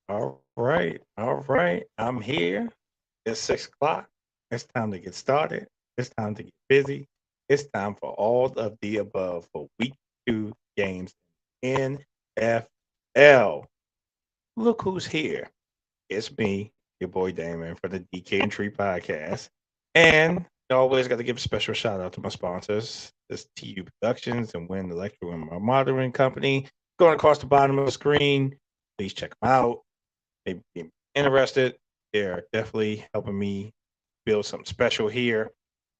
All right. All right. I'm here. It's 6 o'clock. It's time to get started. It's time to get busy. It's time for all of the above for week two games in NFL. Look who's here. It's me, your boy Damon for the DK and Tree podcast. And I always got to give a special shout out to my sponsors. This TU Productions and Win Electrical and Monitoring Company. Going across the bottom of the screen. Please check them out. They be interested. They're definitely helping me build something special here.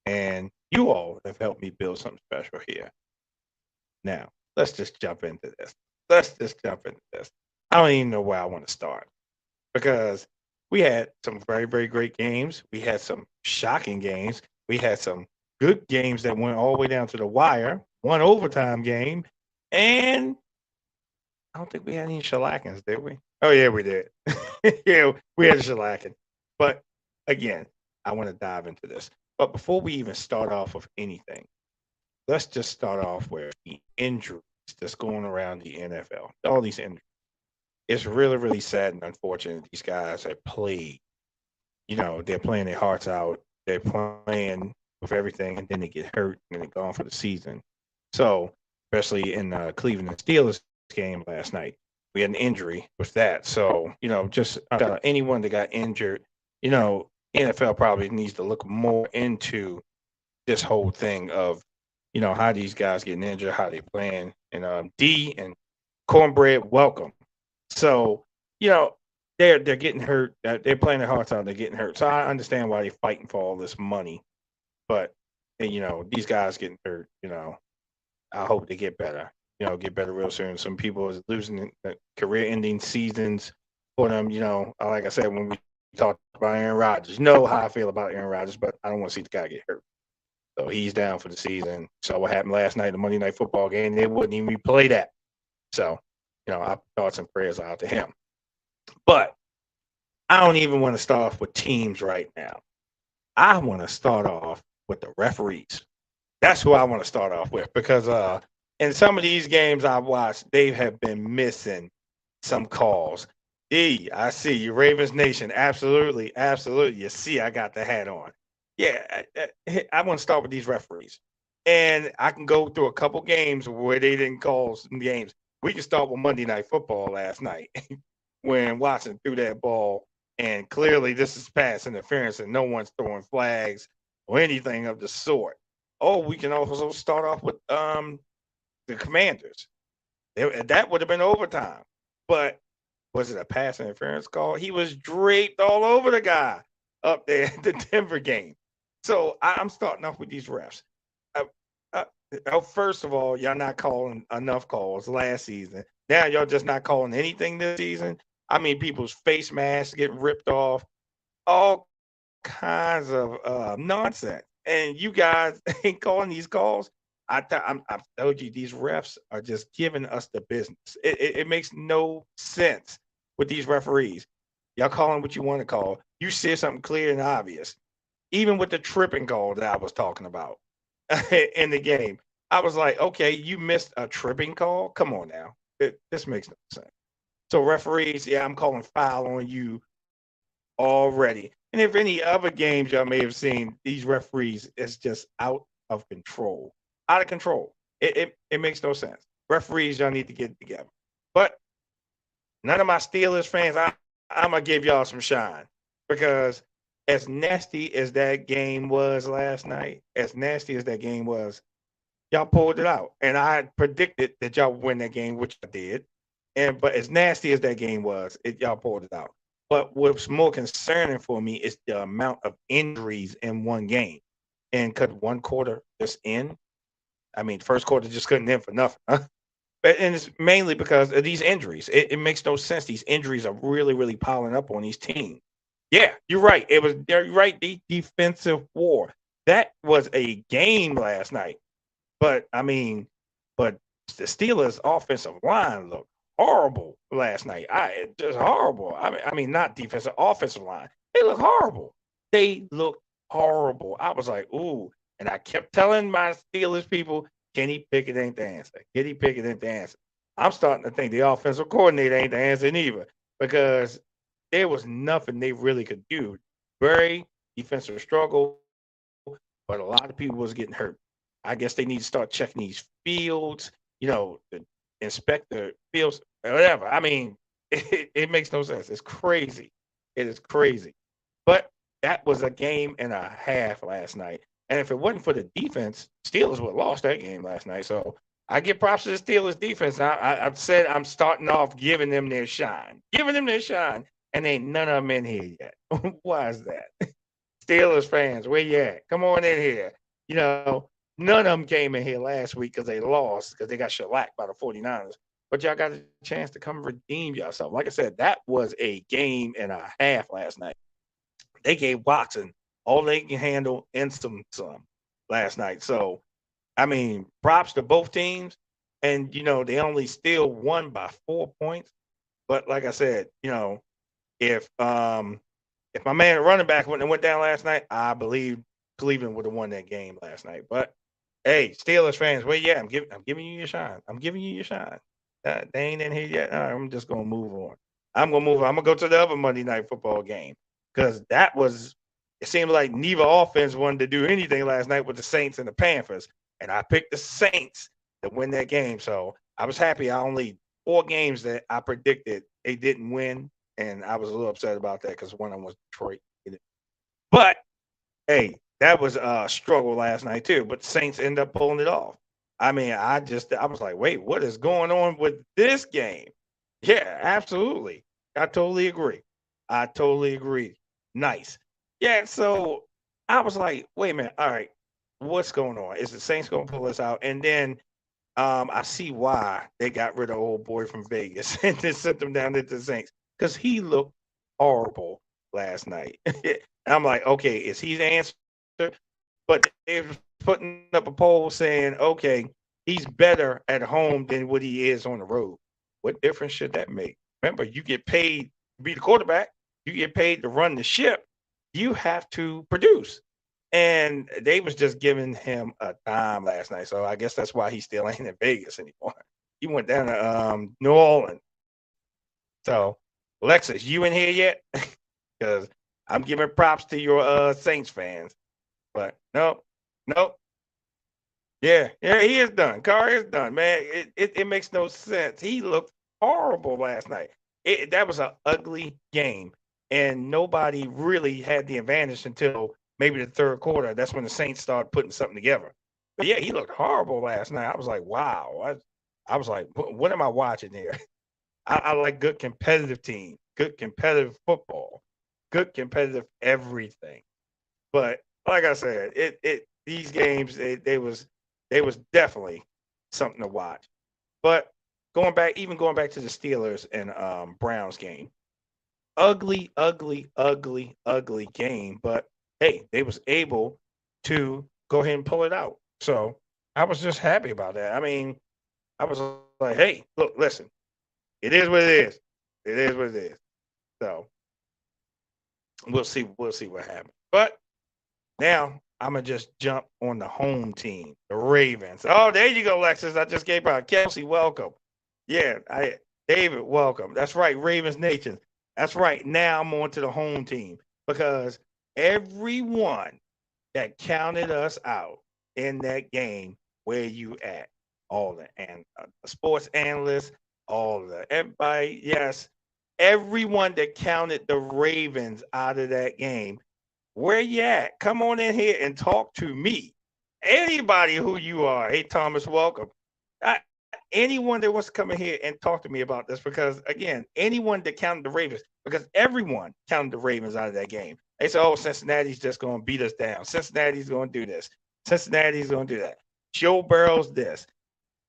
And you all have helped me build something special here. Now, let's just jump into this. Let's just jump into this. I don't even know where I want to start because we had some very, very great games. We had some shocking games. We had some good games that went all the way down to the wire, one overtime game. And I don't think we had any shellackings, did we? Oh, yeah, we did. Yeah, we had a shellacking. But again, I want to dive into this. But before we even start off with anything, let's just start off with the injuries that's going around the NFL. All these injuries. It's really, really sad and unfortunate. These guys have played. They're playing their hearts out. They're playing with everything, and then they get hurt and they're gone for the season. So, especially in Cleveland and Steelers game last night, we had an injury with that. So, just anyone that got injured, NFL probably needs to look more into this whole thing of, how these guys getting injured, how they playing. And D and Cornbread, welcome. So, you know, they're getting hurt. They're playing their hearts out. They're getting hurt. So I understand why they're fighting for all this money. But these guys getting hurt. I hope they get better. Get better real soon. Some people is losing career-ending seasons for them. Like I said when we talked about Aaron Rodgers, you know how I feel about Aaron Rodgers, but I don't want to see the guy get hurt. So he's down for the season. So what happened last night, the Monday Night Football game, they wouldn't even replay that. So, our thoughts and prayers out to him. But I don't even want to start off with teams right now. I want to start off with the referees. That's who I want to start off with because in some of these games I've watched, they have been missing some calls. I see you, Ravens Nation. Absolutely, absolutely. You see, I got the hat on. Yeah, I want to start with these referees, and I can go through a couple games where they didn't call some games. We can start with Monday Night Football last night when Watson threw that ball, and clearly this is pass interference, and no one's throwing flags or anything of the sort. Oh, we can also start off with the Commanders. That would have been overtime, but was it a pass interference call? He was draped all over the guy up there at the Denver game. So I'm starting off with these refs. Uh, uh, First of all, y'all not calling enough calls last season. Now y'all just not calling anything this season. I mean, people's face masks getting ripped off, all kinds of nonsense, and you guys ain't calling these calls. I've told you these refs are just giving us the business. It makes no sense with these referees. Y'all calling what you want to call. You see something clear and obvious. Even with the tripping call that I was talking about in the game, I was like, okay, you missed a tripping call. Come on now, this makes no sense. So referees, yeah, I'm calling foul on you already. And if any other games y'all may have seen, these referees is just out of control. Out of control. It makes no sense. Referees, y'all need to get together. But none of my Steelers fans, I'm gonna give y'all some shine because as nasty as that game was last night, as nasty as that game was, y'all pulled it out. And I predicted that y'all would win that game, which I did. But as nasty as that game was, y'all pulled it out. But what's more concerning for me is the amount of injuries in one game. And could one quarter just end? I mean, the first quarter just couldn't end for nothing. Huh? And it's mainly because of these injuries. It makes no sense. These injuries are really, really piling up on these teams. Yeah, you're right. You're right. The defensive war. That was a game last night. But I mean, but the Steelers' offensive line looked horrible last night. Just horrible. I mean, not defensive, offensive line. They look horrible. They look horrible. I was like, ooh, and I kept telling my Steelers people, Kenny Pickett ain't the answer. Kenny Pickett ain't the answer. I'm starting to think the offensive coordinator ain't the answer either. because there was nothing they really could do. Very defensive struggle, but a lot of people was getting hurt. I guess they need to start checking these fields, to inspect the fields, whatever. I mean, it makes no sense. It's crazy. It is crazy. But that was a game and a half last night. And if it wasn't for the defense, Steelers would have lost that game last night. So I give props to the Steelers defense. I've said I'm starting off giving them their shine, and ain't none of them in here yet. Why is that? Steelers fans, where you at? Come on in here. You know, none of them came in here last week because they lost, because they got shellacked by the 49ers. But y'all got a chance to come redeem yourself. Like I said, that was a game and a half last night. They gave Watson all they can handle and some last night. So, I mean, props to both teams. And, they only still won by 4 points. But like I said, if my man running back wouldn't have went down last night, I believe Cleveland would have won that game last night. But hey, Steelers fans, where you at? I'm giving you your shine. I'm giving you your shine. They ain't in here yet. All right, I'm just gonna move on. I'm gonna move on. I'm gonna go to the other Monday night football game because that was. It seemed like neither offense wanted to do anything last night with the Saints and the Panthers, and I picked the Saints to win that game. So I was happy. I only 4 games that I predicted they didn't win, and I was a little upset about that because one of them was Detroit. But hey, that was a struggle last night too. But the Saints end up pulling it off. I mean, I was like, wait, what is going on with this game? Yeah, absolutely. I totally agree. I totally agree. Nice. Yeah, so I was like, wait a minute, all right, what's going on? Is the Saints gonna pull us out? And then I see why they got rid of old boy from Vegas and then sent them down to the Saints because he looked horrible last night. And I'm like, okay, is he the answer? But they're putting up a poll saying, okay, he's better at home than what he is on the road. What difference should that make? Remember, you get paid to be the quarterback, you get paid to run the ship, you have to produce. And they was just giving him a dime last night. So I guess that's why he still ain't in Vegas anymore. He went down to New Orleans. So, Lexus, you in here yet? Because I'm giving props to your Saints fans. But nope, nope. Yeah, he is done. Carr is done, man. It makes no sense. He looked horrible last night. That was an ugly game, and nobody really had the advantage until maybe the third quarter. That's when the Saints started putting something together. But yeah, he looked horrible last night. I was like, wow. I was like, what am I watching here? I like good competitive team, good competitive football, good competitive everything. But like I said, it these games they was definitely something to watch. But going back to the Steelers and Browns game, ugly, ugly, ugly, ugly game. But hey, they was able to go ahead and pull it out. So I was just happy about that. I mean, I was like, hey, look, listen, it is what it is. It is what it is. So we'll see what happens. But now I'm gonna just jump on the home team, the Ravens. Oh, there you go, Lexus. I just gave out Kelsey. Welcome. Yeah, David, welcome. That's right, Ravens Nation. That's right. Now I'm on to the home team because everyone that counted us out in that game, where you at? All the sports analysts, all the everybody, yes, everyone that counted the Ravens out of that game, where you at? Come on in here and talk to me. Anybody who you are. Hey, Thomas, welcome. Anyone that wants to come in here and talk to me about this, because again, anyone that counted the Ravens, because everyone counted the Ravens out of that game. They said, oh, Cincinnati's just going to beat us down. Cincinnati's going to do this. Cincinnati's going to do that. Joe Burrow's this.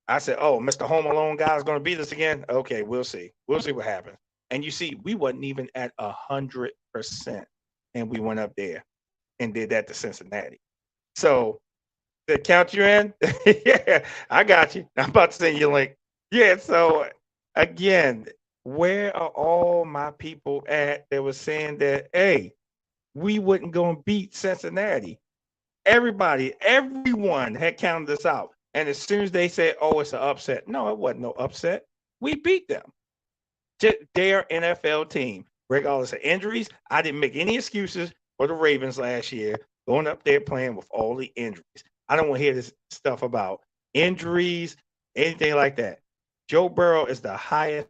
I said, oh, Mr. Home Alone guy is going to beat us again. Okay, we'll see. We'll see what happens. And you see, we wasn't even at 100%, and we went up there and did that to Cincinnati. So to count you in, yeah, I got you. I'm about to send you a link. Yeah. So again, where are all my people at that was saying that, hey, we wouldn't go and beat Cincinnati? Everyone had counted us out. And as soon as they said, oh, it's an upset. No, it wasn't no upset. We beat them. Their NFL team, regardless of injuries. I didn't make any excuses for the Ravens last year going up there playing with all the injuries. I don't want to hear this stuff about injuries, anything like that. Joe Burrow is the highest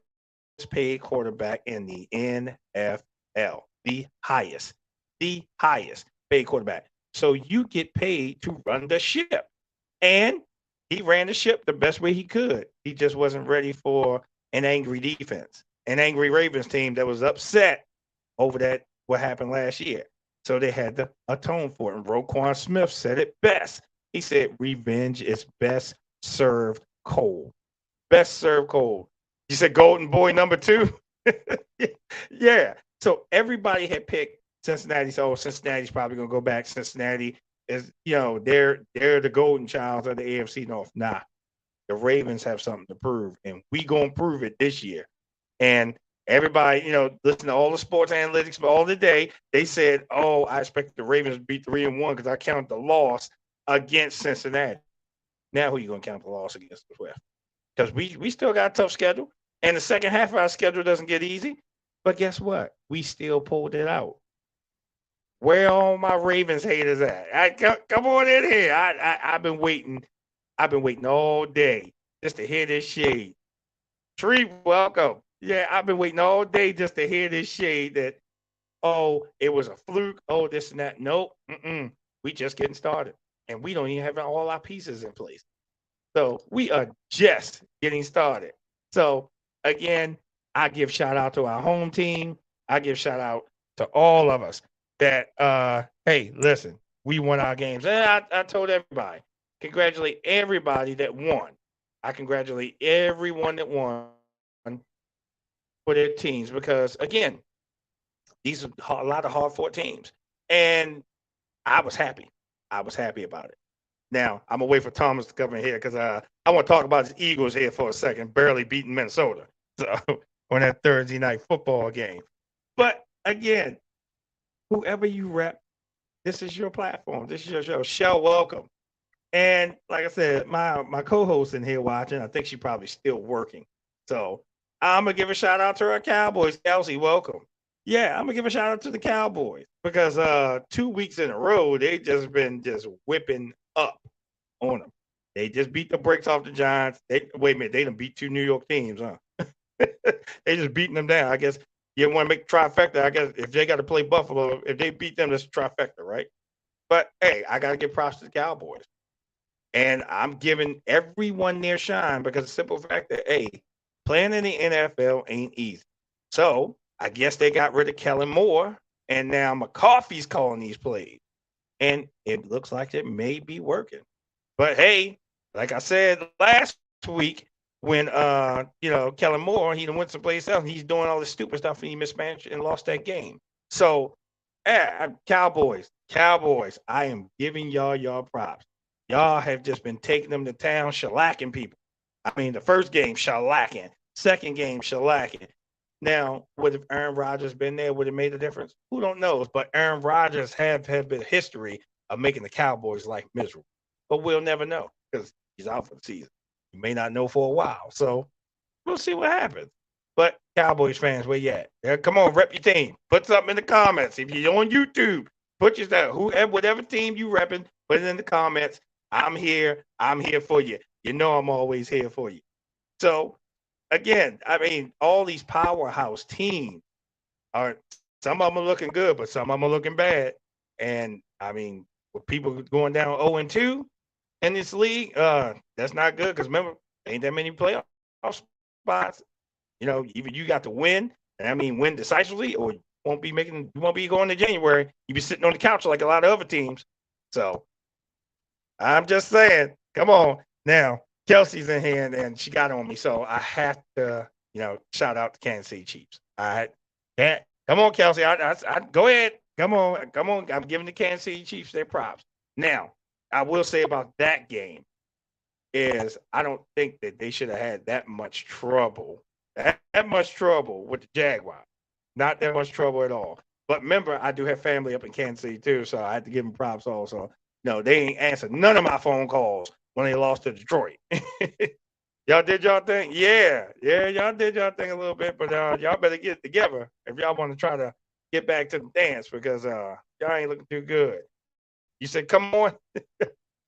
paid quarterback in the NFL. The highest paid quarterback. So you get paid to run the ship. And he ran the ship the best way he could. He just wasn't ready for an angry defense, an angry Ravens team that was upset over that what happened last year. So they had to atone for it. And Roquan Smith said it best. He said, "Revenge is best served cold. Best served cold." You said Golden Boy number 2. Yeah. So everybody had picked Cincinnati. So Cincinnati's probably gonna go back. Cincinnati is, they're the golden child of the AFC North. Nah, the Ravens have something to prove, and we gonna prove it this year. And everybody, listen to all the sports analytics all the day. They said, "Oh, I expect the Ravens to beat 3-1 because I counted the loss against Cincinnati." Now, who you gonna count the loss against as well? Because we still got a tough schedule, and the second half of our schedule doesn't get easy. But guess what? We still pulled it out. Where all my Ravens haters at? Come on in here. I've been waiting. I've been waiting all day just to hear this shade. Tree, welcome. Yeah, I've been waiting all day just to hear this shade that, oh, it was a fluke. Oh, this and that. Nope. We just getting started. And we don't even have all our pieces in place. So we are just getting started. So again, I give shout out to our home team. I give shout out to all of us that, hey, listen, we won our games. And I told everybody, congratulate everybody that won. I congratulate everyone that won for their teams because, again, these are a lot of hard fought teams. And I was happy. I was happy about it. Now, I'm going to wait for Thomas to come in here because I want to talk about the Eagles here for a second, barely beating Minnesota on that Thursday night football game. But again, whoever you rep, this is your platform. This is your show. Shell, welcome. And like I said, my co-host in here watching, I think she's probably still working. So I'm going to give a shout out to our Cowboys. Kelsey, welcome. Yeah, I'm going to give a shout out to the Cowboys because 2 weeks in a row, they just been just whipping up on them. They just beat the brakes off the Giants. Wait a minute, they done beat 2 New York teams, huh? They just beating them down. I guess you want to make trifecta. I guess if they got to play Buffalo, if they beat them, that's trifecta, right? But hey, I got to give props to the Cowboys. And I'm giving everyone their shine because the simple fact that, hey, playing in the NFL ain't easy. So I guess they got rid of Kellen Moore, and now McCarthy's calling these plays. And it looks like it may be working. But hey, like I said last week, when Kellen Moore, he went someplace else, and he's doing all this stupid stuff, and he mismanaged and lost that game. So, Cowboys, I am giving y'all props. Y'all have just been taking them to town, shellacking people. I mean, the first game, shellacking. Second game, shellacking. Now, would if Aaron Rodgers been there, would it made a difference? Who don't know? But Aaron Rodgers have been a history of making the Cowboys' life miserable. But we'll never know because he's out for the season. You may not know for a while. So we'll see what happens. But Cowboys fans, where you at? Yeah, come on, rep your team. Put something in the comments. If you're on YouTube, put yourself, whatever team you repping, put it in the comments. I'm here. I'm here for you. You know I'm always here for you. So again, I mean, all these powerhouse teams some of them are looking good, but some of them are looking bad. And I mean, with people going down 0-2 in this league, that's not good because remember, ain't that many playoff spots. Even you got to win, and I mean win decisively, or you won't be going to January. You be sitting on the couch like a lot of other teams. So I'm just saying, come on. Now, Kelsey's in here and she got on me. So I have to, shout out the Kansas City Chiefs. I can't. Come on, Kelsey. I go ahead. Come on. I'm giving the Kansas City Chiefs their props. Now, I will say about that game is I don't think that they should have had that much trouble. That much trouble with the Jaguars. Not that much trouble at all. But remember, I do have family up in Kansas City too, so I had to give them props also. No, they ain't answered none of my phone calls when they lost to Detroit. Y'all did y'all thing? Yeah. Y'all did y'all thing a little bit, but y'all better get it together if y'all want to try to get back to the dance because y'all ain't looking too good. You said, come on.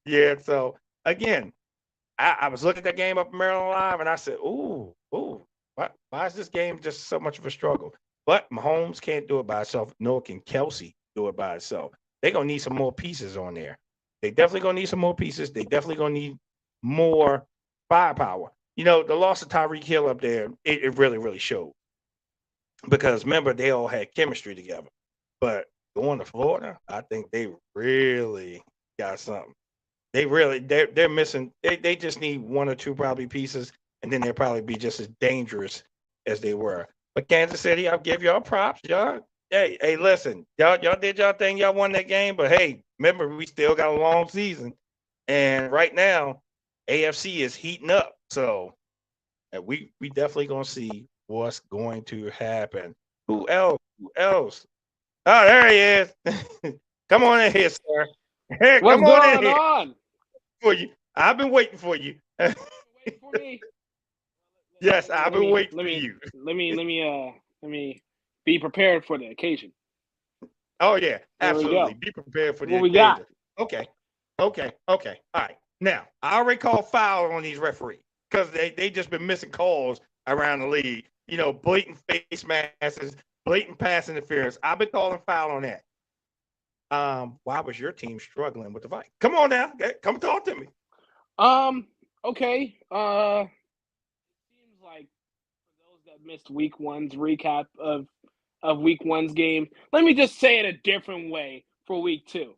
Yeah. So again, I was looking at that game up in Maryland Live, and I said, "Ooh, why is this game just so much of a struggle?" But Mahomes can't do it by himself, nor can Kelsey do it by himself. They're gonna need some more pieces on there. They definitely gonna need some more pieces. They definitely gonna need more firepower. The loss of Tyreek Hill up there, it really, really showed because remember they all had chemistry together. But going to Florida, I think they really got something. They're missing. They just need one or two probably pieces, and then they'll probably be just as dangerous as they were. But Kansas City, I'll give y'all props, y'all. Hey, listen, y'all did y'all thing. Y'all won that game, but hey, remember we still got a long season, and right now, AFC is heating up. So we definitely gonna see what's going to happen. Who else? Who else? Oh, there he is. Come on in here, sir. Hey, What's come on in going here on? for you. I've been waiting for you. Wait for me. Yes, I've Let been me waiting let for me you. let me let me let me be prepared for the occasion. Oh yeah, Here we absolutely. go. Be prepared for the What we got? occasion. Okay. Okay. All right. Now, I already called foul on these referees because they just been missing calls around the league. Blatant face masses, blatant pass interference. I've been calling foul on that. Why was your team struggling with the fight? Come on now. Come talk to me. Um. Okay. Seems like for those that missed week one's recap of week one's game, let me just say it a different way for week two.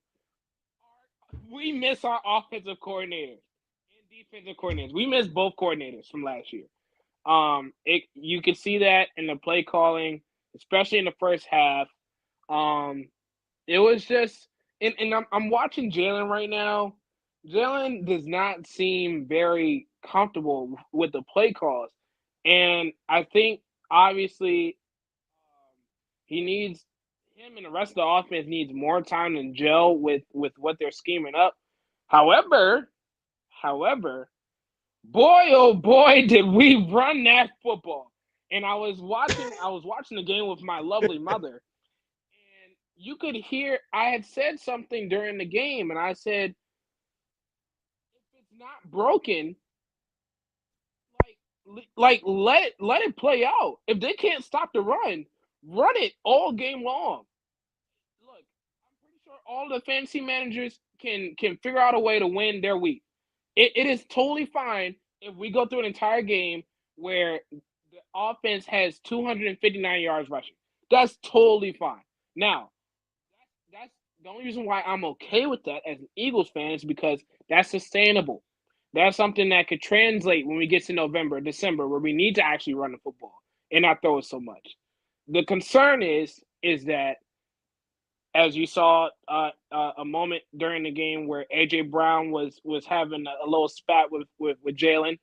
We miss our offensive coordinators and defensive coordinators. We miss both coordinators from last year. You could see that in the play calling, especially in the first half. Um, it was just, and I'm watching Jalen right now. Jalen does not seem very comfortable with the play calls, and I think obviously he needs him and the rest of the offense needs more time to gel with what they're scheming up. However, however, boy oh boy did we run that football. And I was watching the game with my lovely mother, and you could hear I had said something during the game, and I said, if it's not broken, like let it play out. If they can't stop the run it all game long. Look, I'm pretty sure all the fantasy managers can figure out a way to win their week. It is totally fine if we go through an entire game where the offense has 259 yards rushing. That's totally fine. Now, that's the only reason why I'm okay with that as an Eagles fan is because that's sustainable. That's something that could translate when we get to November, December, where we need to actually run the football and not throw it so much. The concern is that as you saw a moment during the game where AJ Brown was having a little spat with Jalen.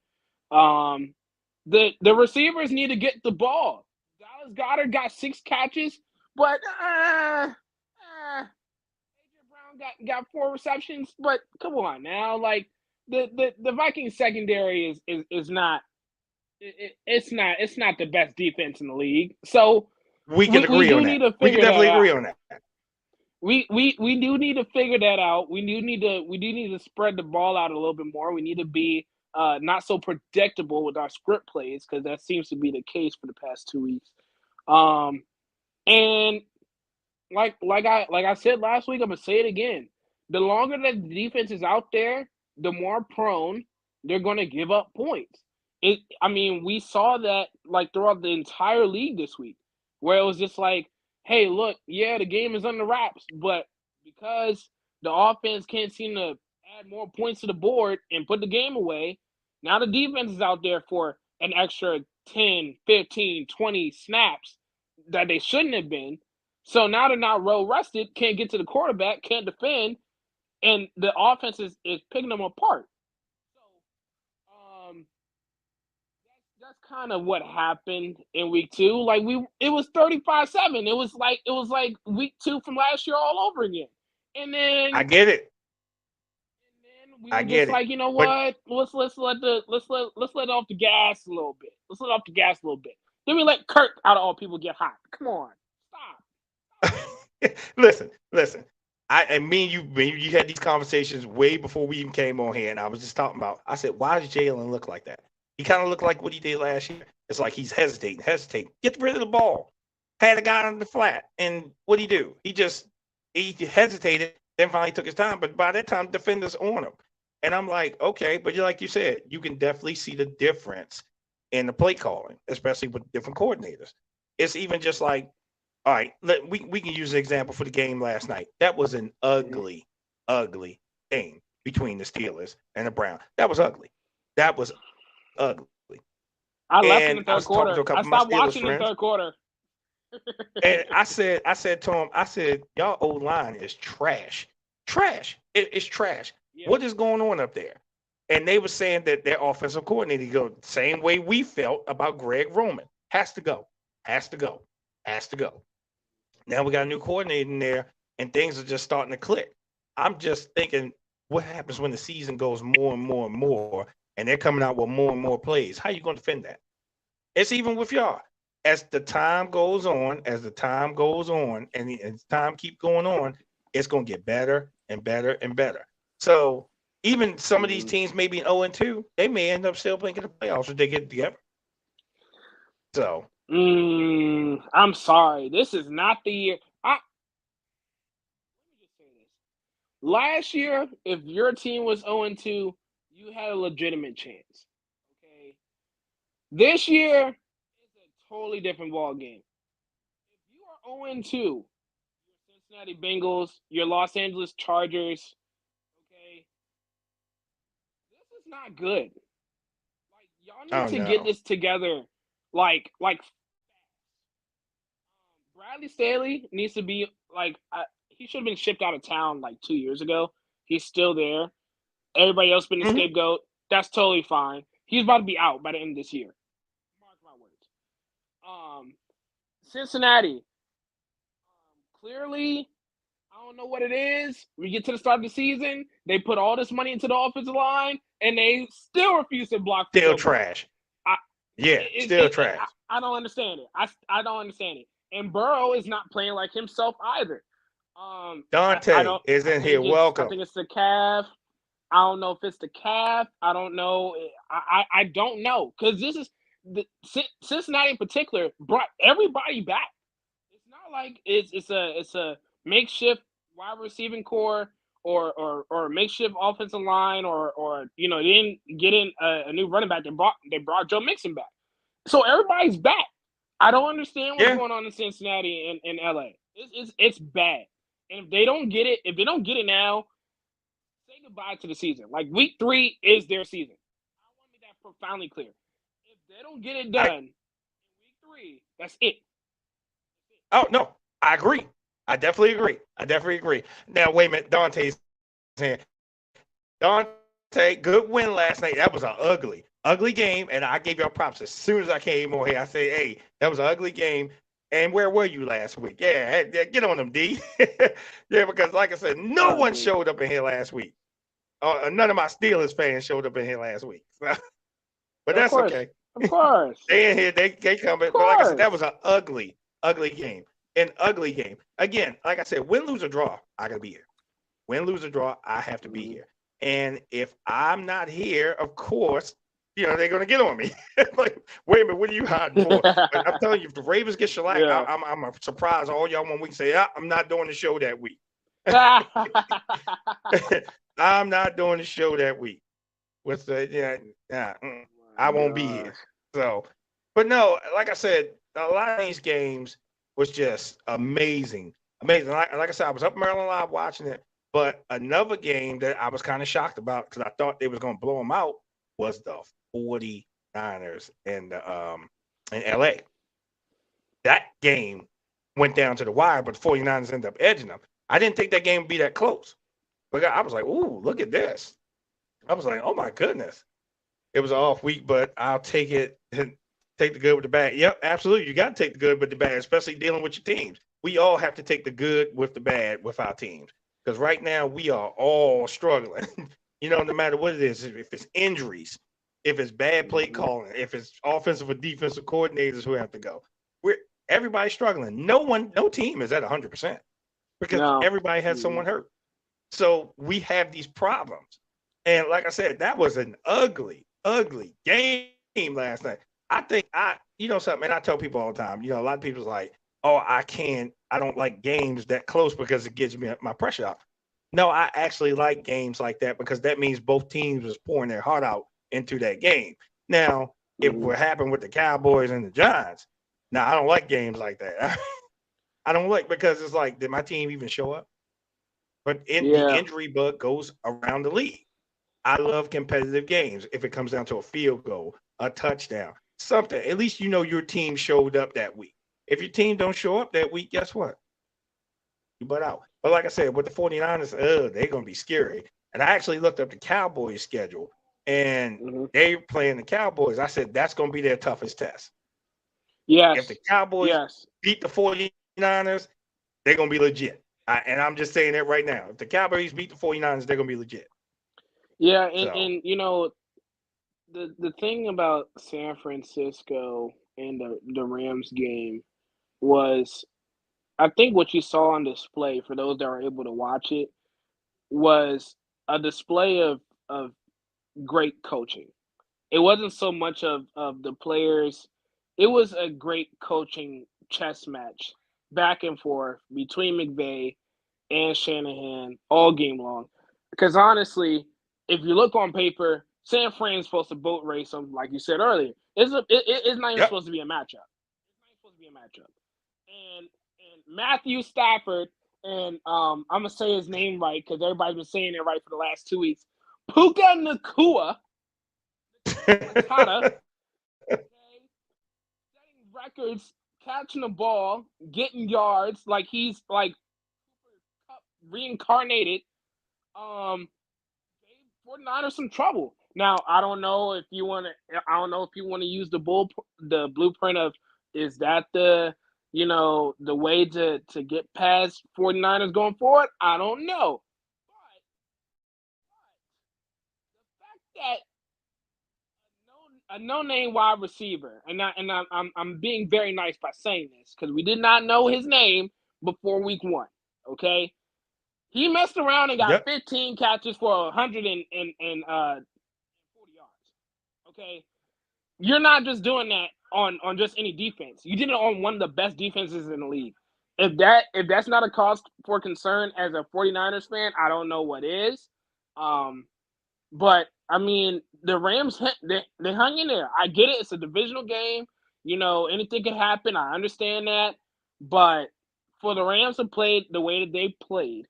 The receivers need to get the ball. Dallas Goedert got 6 catches, but AJ Brown got 4 receptions. But come on now, like the Vikings secondary is not. It's not the best defense in the league. So We can we agree on do that. need to We can figure that definitely agree out. on that. We do need to figure that out. We do need to spread the ball out a little bit more. We need to be not so predictable with our script plays because that seems to be the case for the past 2 weeks. Um, and like I said last week, I'm gonna say it again. The longer that the defense is out there, the more prone they're gonna give up points. I mean, we saw that like throughout the entire league this week, where it was just like, hey, look, yeah, the game is under wraps, but because the offense can't seem to add more points to the board and put the game away, now the defense is out there for an extra 10, 15, 20 snaps that they shouldn't have been, so now they're not well rested, can't get to the quarterback, can't defend, and the offense is picking them apart. So that's kind of what happened in week two. Like it was 35-7. It was like week two from last year all over again. And then I get it. we I were get just it. like, you know But what? Let's let off the gas a little bit. Let's let off the gas a little bit. Then we let Kirk out of all people get hot. Come on, stop. listen. And me and you had these conversations way before we even came on here, and I was just talking about. I said, why does Jalen look like that? He kind of looked like what he did last year. It's like he's hesitating. Get rid of the ball. Had a guy on the flat, and what would he do? He hesitated, then finally took his time. But by that time, defenders on him, and I'm like, okay, but like you said, you can definitely see the difference in the play calling, especially with different coordinators. It's even just like, all right, we can use an example for the game last night. That was an Mhm. ugly, ugly game between the Steelers and the Browns. That was ugly. That was ugly. I left in And the I third was talking to quarter. a couple I of my stopped Steelers watching in the friends, third quarter. and I said to him, I said, y'all old line is trash. Trash. It's trash. Yeah. What is going on up there? And they were saying that their offensive coordinator go the same way we felt about Greg Roman. Has to go. Has to go. Has to go. Now we got a new coordinator in there, and things are just starting to click. I'm just thinking, what happens when the season goes more and more and more, and they're coming out with more and more plays? How you going to defend that? It's even with y'all. As the time goes on, and time keep going on, it's going to get better and better and better. So even some of these Mhm. teams, maybe 0-2, they may end up still making the playoffs if they get together. So I'm sorry. This is not the year. Let me just say this. Last year, if your team was 0-2, you had a legitimate chance. Okay. This year is a totally different ball game. If you are 0-2, your Cincinnati Bengals, your Los Angeles Chargers, okay, this is not good. Like y'all need oh to get no. this together. Like Bradley Staley needs to be like he should have been shipped out of town like 2 years ago. He's still there. Everybody else been the Mhm. scapegoat. That's totally fine. He's about to be out by the end of this year. Mark my words. Cincinnati. Clearly, I don't know what it is. We get to the start of the season, they put all this money into the offensive line, and they still refuse to block for Still Joe Burrow. trash. I Yeah, still trash. I don't understand it. I don't understand it. And Burrow is not playing like himself either. I Dante don't. is in here. I Welcome. think it's the calf. I don't know if it's the calf. I don't know. I don't know because this is the Cincinnati in particular brought everybody back. It's not like it's a makeshift wide receiving core or makeshift offensive line or they didn't get in a new running back. They brought Joe Mixon back, so everybody's back. I don't understand what's Yeah. going on in Cincinnati and LA. It's bad, and if they don't get it now, say goodbye to the season. Like week 3 is their season. I want to make that profoundly clear. If they don't get it I done in week 3, that's it. Oh no, I agree. I definitely agree. Now wait a minute, Dante's saying Dante, good win last night. That was an ugly game, and I gave y'all props as soon as I came on here. I said, hey, that was an ugly game. And where were you last week? Yeah, get on them, D. Yeah, because like I said, no one Mhm. showed up in here last week. None of my Steelers fans showed up in here last week. But Of that's course, okay. of course, They in here, they of coming. But like I said, that course. was an ugly game. An ugly game. Again, like I said, win, lose, or draw, I gotta be here. Win, lose, or draw, I have to be Mhm. here. And if I'm not here, of course, they're gonna get on me. Like, wait a minute, what are you hiding for? But I'm telling you, if the Ravens get shellacked, Yeah. I'm surprised all y'all 1 week say, I'm not doing the show that week. I'm not doing the show that week. What's the I My won't be here. gosh. So, but no, like I said, a lot of these games was just amazing, amazing. Like I said, I was up Maryland Live watching it. But another game that I was kind of shocked about because I thought they was going to blow them out was the 49ers in LA. That game went down to the wire, but the 49ers ended up edging them. I didn't think that game would be that close. But I was like, ooh, look at this. I was like, oh my goodness. It was an off week, but I'll take it and take the good with the bad. Yep, absolutely. You got to take the good with the bad, especially dealing with your teams. We all have to take the good with the bad with our teams because right now we are all struggling. No matter what it is, if it's injuries, if it's bad play Mhm. calling, if it's offensive or defensive coordinators who have to go, everybody's struggling. No team is at 100% because No. everybody had someone hurt. So we have these problems. And like I said, that was an ugly, ugly game last night. I think something, and I tell people all the time, a lot of people's like, oh, I don't like games that close because it gets me my pressure up. No, I actually like games like that because that means both teams was pouring their heart out into that game. Now, if what happened with the Cowboys and the Giants, now I don't like games like that. I don't like because it's like, did my team even show up? But the injury bug goes around the league. I love competitive games. If it comes down to a field goal, a touchdown, something, at least your team showed up that week. If your team don't show up that week, guess what? You butt out. But like I said, with the 49ers, they're going to be scary. And I actually looked up the Cowboys schedule, and they're playing the Cowboys. I said, that's going to be their toughest test. Yes. If the Cowboys beat the 49ers, they're going to be legit. And I'm just saying that right now. If the Cowboys beat the 49ers, they're going to be legit. Yeah, and the thing about San Francisco and the Rams game was, I think what you saw on display for those that were able to watch it was a display of great coaching. It wasn't so much of the players. It was a great coaching chess match back and forth between McVay and Shanahan all game long. Because honestly, if you look on paper, San Fran's supposed to boat race them, like you said earlier. It's not even supposed to be a matchup. It's not supposed to be a matchup. And Matthew Stafford, and I'm gonna say his name right because everybody's been saying it right for the last 2 weeks. Puka Nacua, Matata, setting records, catching the ball, getting yards, like he's like reincarnated. Gave 49ers some trouble. Now I don't know if you want to use the blueprint of, is that the way to get past 49ers going forward? I don't know. But the fact that a no-name wide receiver, and I'm being very nice by saying this because we did not know his name before week 1. Okay, he messed around and got 15 catches for 140 yards. Okay, you're not just doing that on just any defense. You did it on one of the best defenses in the league. If that's not a cause for concern as a 49ers fan, I don't know what is. But I mean, the Rams, they hung in there. I get it; it's a divisional game. Anything could happen. I understand that, but for the Rams to play the way that they played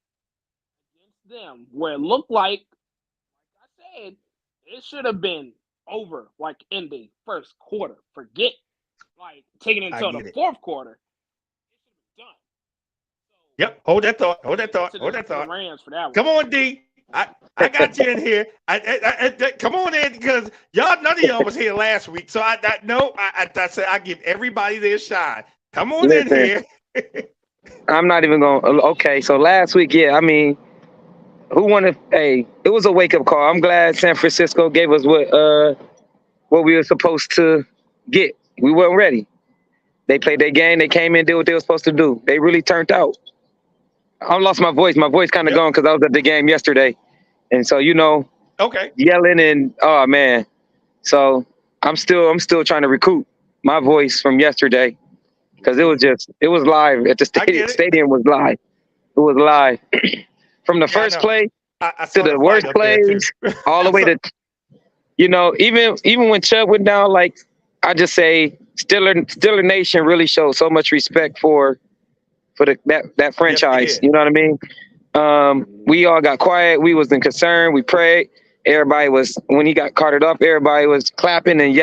against them, where it looked like I said, it should have been over like in the first quarter. Forget like taking it until the fourth quarter. Yep. Hold that thought. Rams for that one. Come on, D. I got you in here. Come on in because none of y'all was here last week. So I said I give everybody their shine. Come on in here. I'm not even going. Okay, so last week, I mean, who wanted? Hey, it was a wake up call. I'm glad San Francisco gave us what we were supposed to get. We weren't ready. They played their game. They came in, did what they were supposed to do. They really turned out. I lost my voice. My voice kind of gone because I was at the game yesterday, and so yelling and oh man. So I'm still trying to recoup my voice from yesterday because it was live at the stadium. Stadium was live. It was live from the first play to the worst plays, all the way to even when Chubb went down. Like I just say, Steeler Nation really showed so much respect for that franchise. You know what I mean? We all got quiet. We wasn't concerned. We prayed. Everybody was, when he got carted off, everybody was clapping and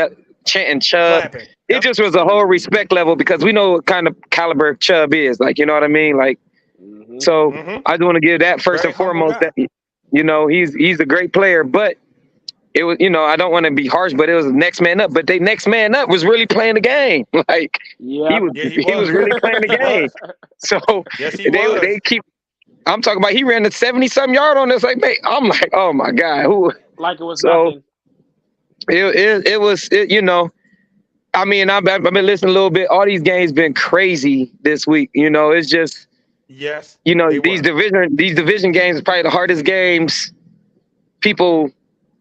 chanting Chubb. It just was a whole respect level because we know what kind of caliber Chubb is. Like, you know what I mean? Like, so I just want to give that first and foremost that, he's a great player, but it was, I don't want to be harsh, but it was next man up. But they next man up was really playing the game. Like he was really playing the game. So I'm talking about he ran the 70-something yard on us. Like, man, I'm like, oh my God, who? Like it was So nothing. it was, you know. I mean, I've been listening a little bit. All these games been crazy this week. You know, it's just, Yes, you know, they these were. division games are probably the hardest games people.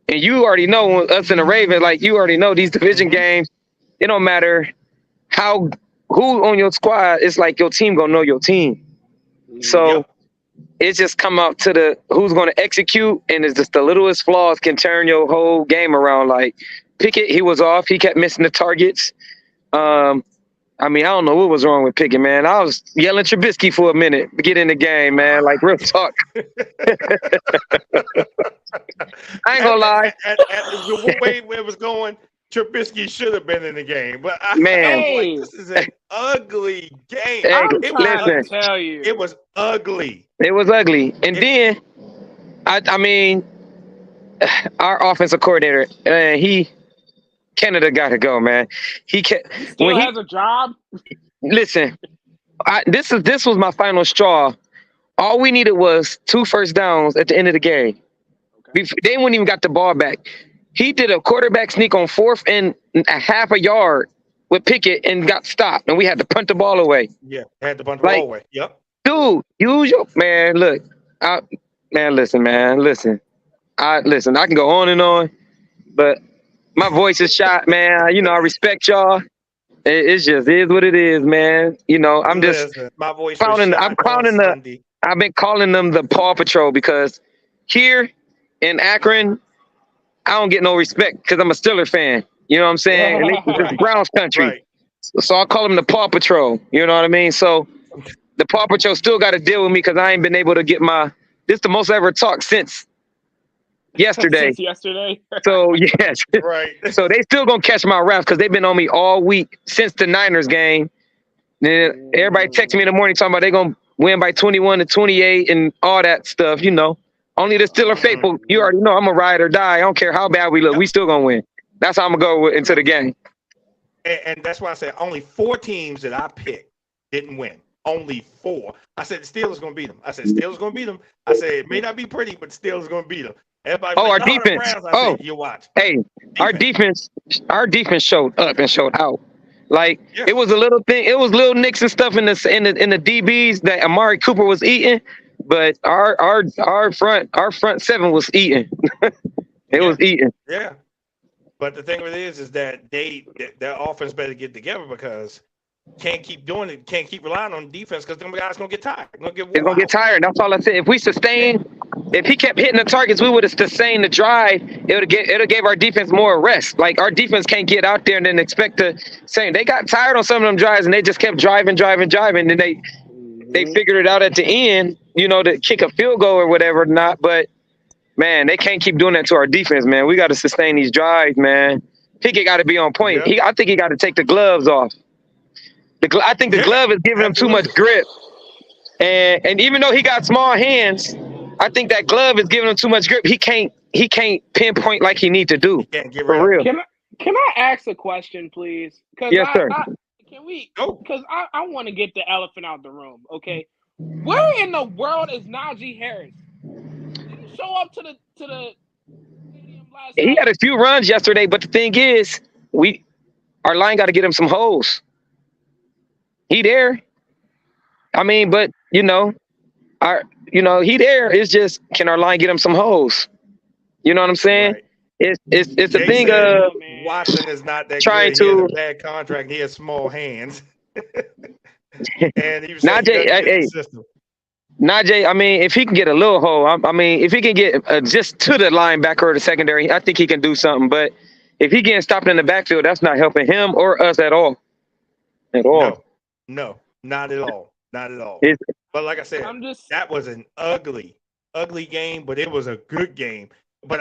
And you already know us in the Ravens, like you already know these division Mhm. games. It don't matter who on your squad. It's like your team gonna know your team. So Yep. it's just come up to the who's going to execute, and it's just the littlest flaws can turn your whole game around. Like Pickett, he was off. He kept missing the targets. I mean, I don't know what was wrong with Pickett, man. I was yelling Trubisky for a minute to get in the game, man. Like real talk. I ain't gonna lie, At the way where it was going, Trubisky should have been in the game. But I Man. was like, this is an ugly game. Hey, I'm It trying listen. to tell you. it was ugly. it was ugly. And then, I mean, our offensive coordinator, Canada got to go, man. He can't. Still When he has a job. listen, this was my final straw. All we needed was 2 first downs at the end of the game. Okay. They wouldn't even got the ball back. He did a quarterback sneak on 4th and a half a yard with Pickett and got stopped, and we had to punt the ball away. Yeah, had to bunt Like- the ball away. Yep. Dude, use your man. Look, listen. I can go on and on, but my voice is shot, man. You know, I respect y'all. It's just is what it is, man. You know, I'm just Listen, my voice clowning- was I'm shot clowning on the- Sunday. I've been calling them the Paw Patrol because here in Akron, I don't get no respect because I'm a Steeler fan. You know what I'm saying? And this is Right. Browns country. Right. So I call them the Paw Patrol. You know what I mean? So the Paw Patrol still got to deal with me because I ain't been able to get this is the most I ever talked since yesterday. Since yesterday. So yes. Right. So they still gonna catch my wrath because they've been on me all week since the Niners game. Then everybody texting me in the morning talking about they gonna win by 21-28 and all that stuff. You know, only the Steeler faithful. You already know I'm a ride or die. I don't care how bad we look. We still gonna win. That's how I'm gonna go into the game. And that's why I said only 4 teams that I picked didn't win. Only 4. I said the Steelers going to beat them. I said Steelers going to beat them. I said it may not be pretty, but Steelers going to beat them. Everybody was Oh, like, our "No, the defense. Browns." I Oh. said, you watch. Hey, our defense showed up and showed out. Like Yeah. it was a little thing. It was little nicks and stuff in the DBs that Amari Cooper was eating, but our front 7 was eating. It was eating. Yeah. But the thing with it is that their offense better get together because can't keep doing it. Can't keep relying on defense because them guys going to get tired. It's gonna get tired. That's all I said. If he kept hitting the targets, we would have sustained the drive. It would gave our defense more rest. Like our defense can't get out there and then expect to say they got tired on some of them drives and they just kept driving. And then they figured it out at the end, you know, to kick a field goal or whatever. Not, but man, they can't keep doing that to our defense, man. We got to sustain these drives, man. Pickett got to be on point. Yeah. I think he got to take the gloves off. I think the glove is giving him too much grip. And even though he got small hands, I think that glove is giving him too much grip. He can't pinpoint like he need to do. Can't get For real. Can I ask a question, please? Yes, sir. Can we? Go. Because I want to get the elephant out the room. Okay, where in the world is Najee Harris? Did he show up to the stadium last He night? had a few runs yesterday, but the thing is, our line got to get him some holes. He there. I mean, but he there. It's just, can our line get him some holes? You know what I'm saying? Right. It's a They thing said of Watson is not that trying good. He has to- a bad contract. He has small hands. And he was Najee, saying he doesn't get hey. the system. Najee. I mean, if he can get a little hole, I mean, if he can get just to the linebacker or the secondary, I think he can do something. But if he getting stopped in the backfield, that's not helping him or us at all. At all. No, not at all. Not at all. It's- But like I said, I'm just. that was an ugly game, but it was a good game. But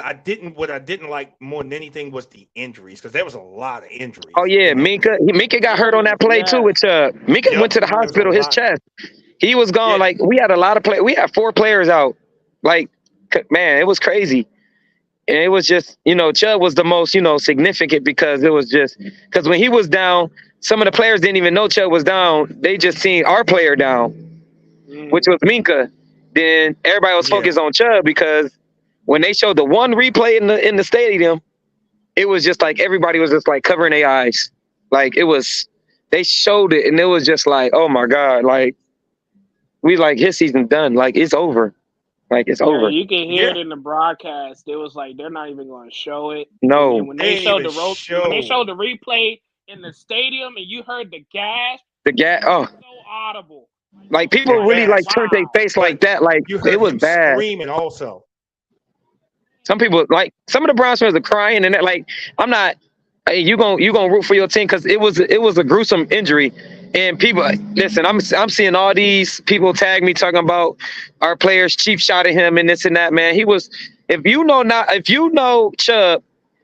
what I didn't like more than anything was the injuries because there was a lot of injuries. Oh yeah, Minka got hurt on that play too. Which Minka Yep, went to the there was a hospital. His lot. chest, he was gone. Yeah. Like we had a lot of play. We had 4 players out. Like man, it was crazy. And it was just, Chubb was the most, significant because it was just because when he was down, some of the players didn't even know Chubb was down. They just seen our player down, which was Minka. then everybody was Yeah. focused on Chubb because when they showed the one replay in the stadium, it was just like everybody was just like covering their eyes. Like it was, they showed it and it was just like, oh my God, like we like his season done. Like it's over. Like it's Yeah, over. you can hear it Yeah. in the broadcast. It was like they're not even going to show it. And No. then when They they ain't showed even when they show. showed the replay in the stadium and you heard the gas, The guy, oh, so audible. like The people really like gas. turned their face like But that. Like you it heard was him bad. screaming also. Some people like some of the Browns fans are crying and that like I'm not. Hey, you gonna root for your team because it was a gruesome injury, and people listen. I'm seeing all these people tag me talking about our players cheap shot at him and this and that. Man, he was. If you know Chubb,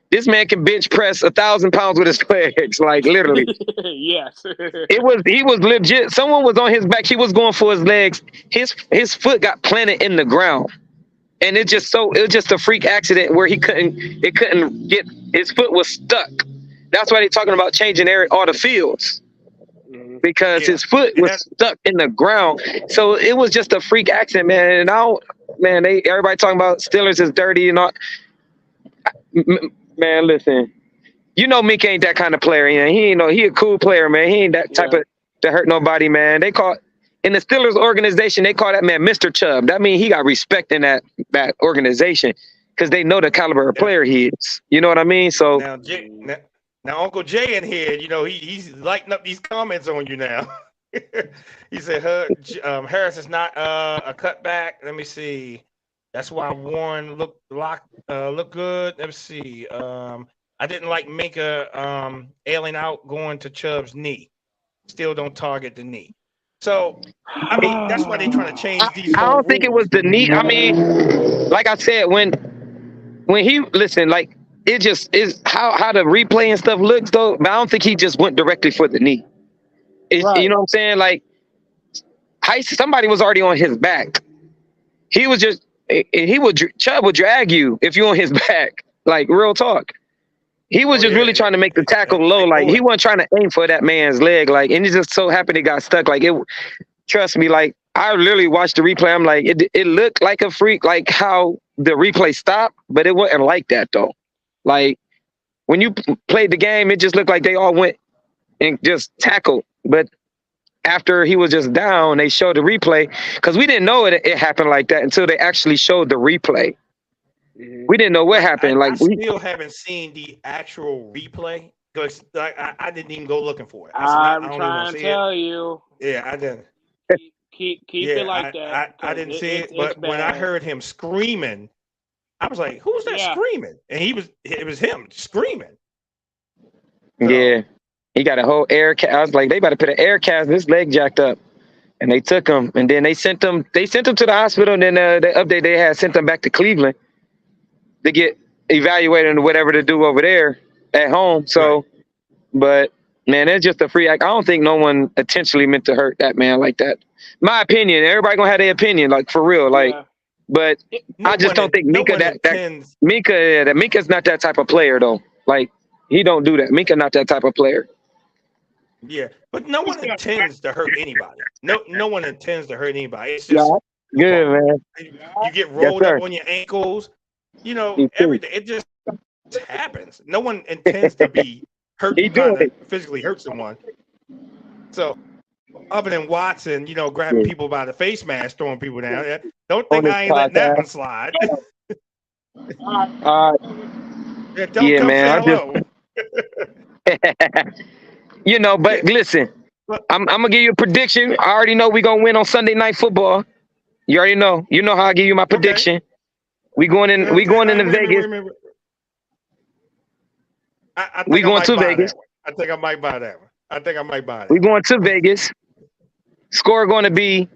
this man can bench press 1,000 pounds with his legs, like literally. Yes. He was legit. Someone was on his back. He was going for his legs. His foot got planted in the ground. And it was just a freak accident where it couldn't get, his foot was stuck. That's why they're talking about changing all the fields because Yeah. his foot And was that's stuck in the ground. So it was just a freak accident, man. And everybody talking about Steelers is dirty and all. Man, listen, you know Mink ain't that kind of player. You know, he a cool player, man. He ain't that type of to hurt nobody, man. In the Steelers organization, they call that man Mr. Chubb. That means he got respect in that organization because they know the caliber of player he is. You know what I mean? So now Uncle Jay in here, you know, he's lighting up these comments on you now. He said Harris is not a cutback. Let me see. That's why Warren look good. Let me see. I didn't like Minka ailing out going to Chubb's knee. Still don't target the knee. So I mean, that's why they're trying to change these. I don't think it was the knee. I mean, like I said, when he listen, like it just is how the replay and stuff looks though. But I don't think he just went directly for the knee. Right. You know what I'm saying? Like somebody was already on his back. He was just Chubb would drag you if you're on his back. Like real talk. He was just really trying to make the tackle low. Like he wasn't trying to aim for that man's leg. Like, and it just so happened it got stuck. Like it. Trust me. Like I literally watched the replay. I'm like, it looked like a freak, like how the replay stopped, but it wasn't like that though. Like when you played the game, it just looked like they all went and just tackled. But after he was just down, they showed the replay because we didn't know it happened like that until they actually showed the replay. We didn't know what happened. I still haven't seen the actual replay because I didn't even go looking for it. I'm trying to tell you. Yeah, I didn't. Keep it like that. I didn't see it, but when I heard him screaming, I was like, "Who's that screaming?" And it was him screaming. So, yeah, he got a whole air cast. I was like, they about to put an air cast. This leg jacked up, and they took him, and then they sent him. They sent him to the hospital, and then the update they had sent them back to Cleveland to get evaluated and whatever to do over there at home. So, but man, it's just a free act. I don't think no one intentionally meant to hurt that man like that. My opinion. Everybody gonna have their opinion, like for real, like. But I just don't think Minka Minka's not that type of player though. Like he don't do that. Minka not that type of player. Yeah, but no one intends to hurt anybody. No one intends to hurt anybody. It's just good, man. You get rolled up on your ankles. You know, everything. It just happens. No one intends to be hurt. Physically hurt someone. So, other than Watson, you know, grabbing people by the face mask, throwing people down. Don't think I ain't letting that one slide. Man. You know, but listen, I'm gonna give you a prediction. I already know we're gonna win on Sunday Night Football. You already know. You know how I give you my prediction. We going into Vegas. We going to Vegas. I think I might buy that one. We going to Vegas. Score going to be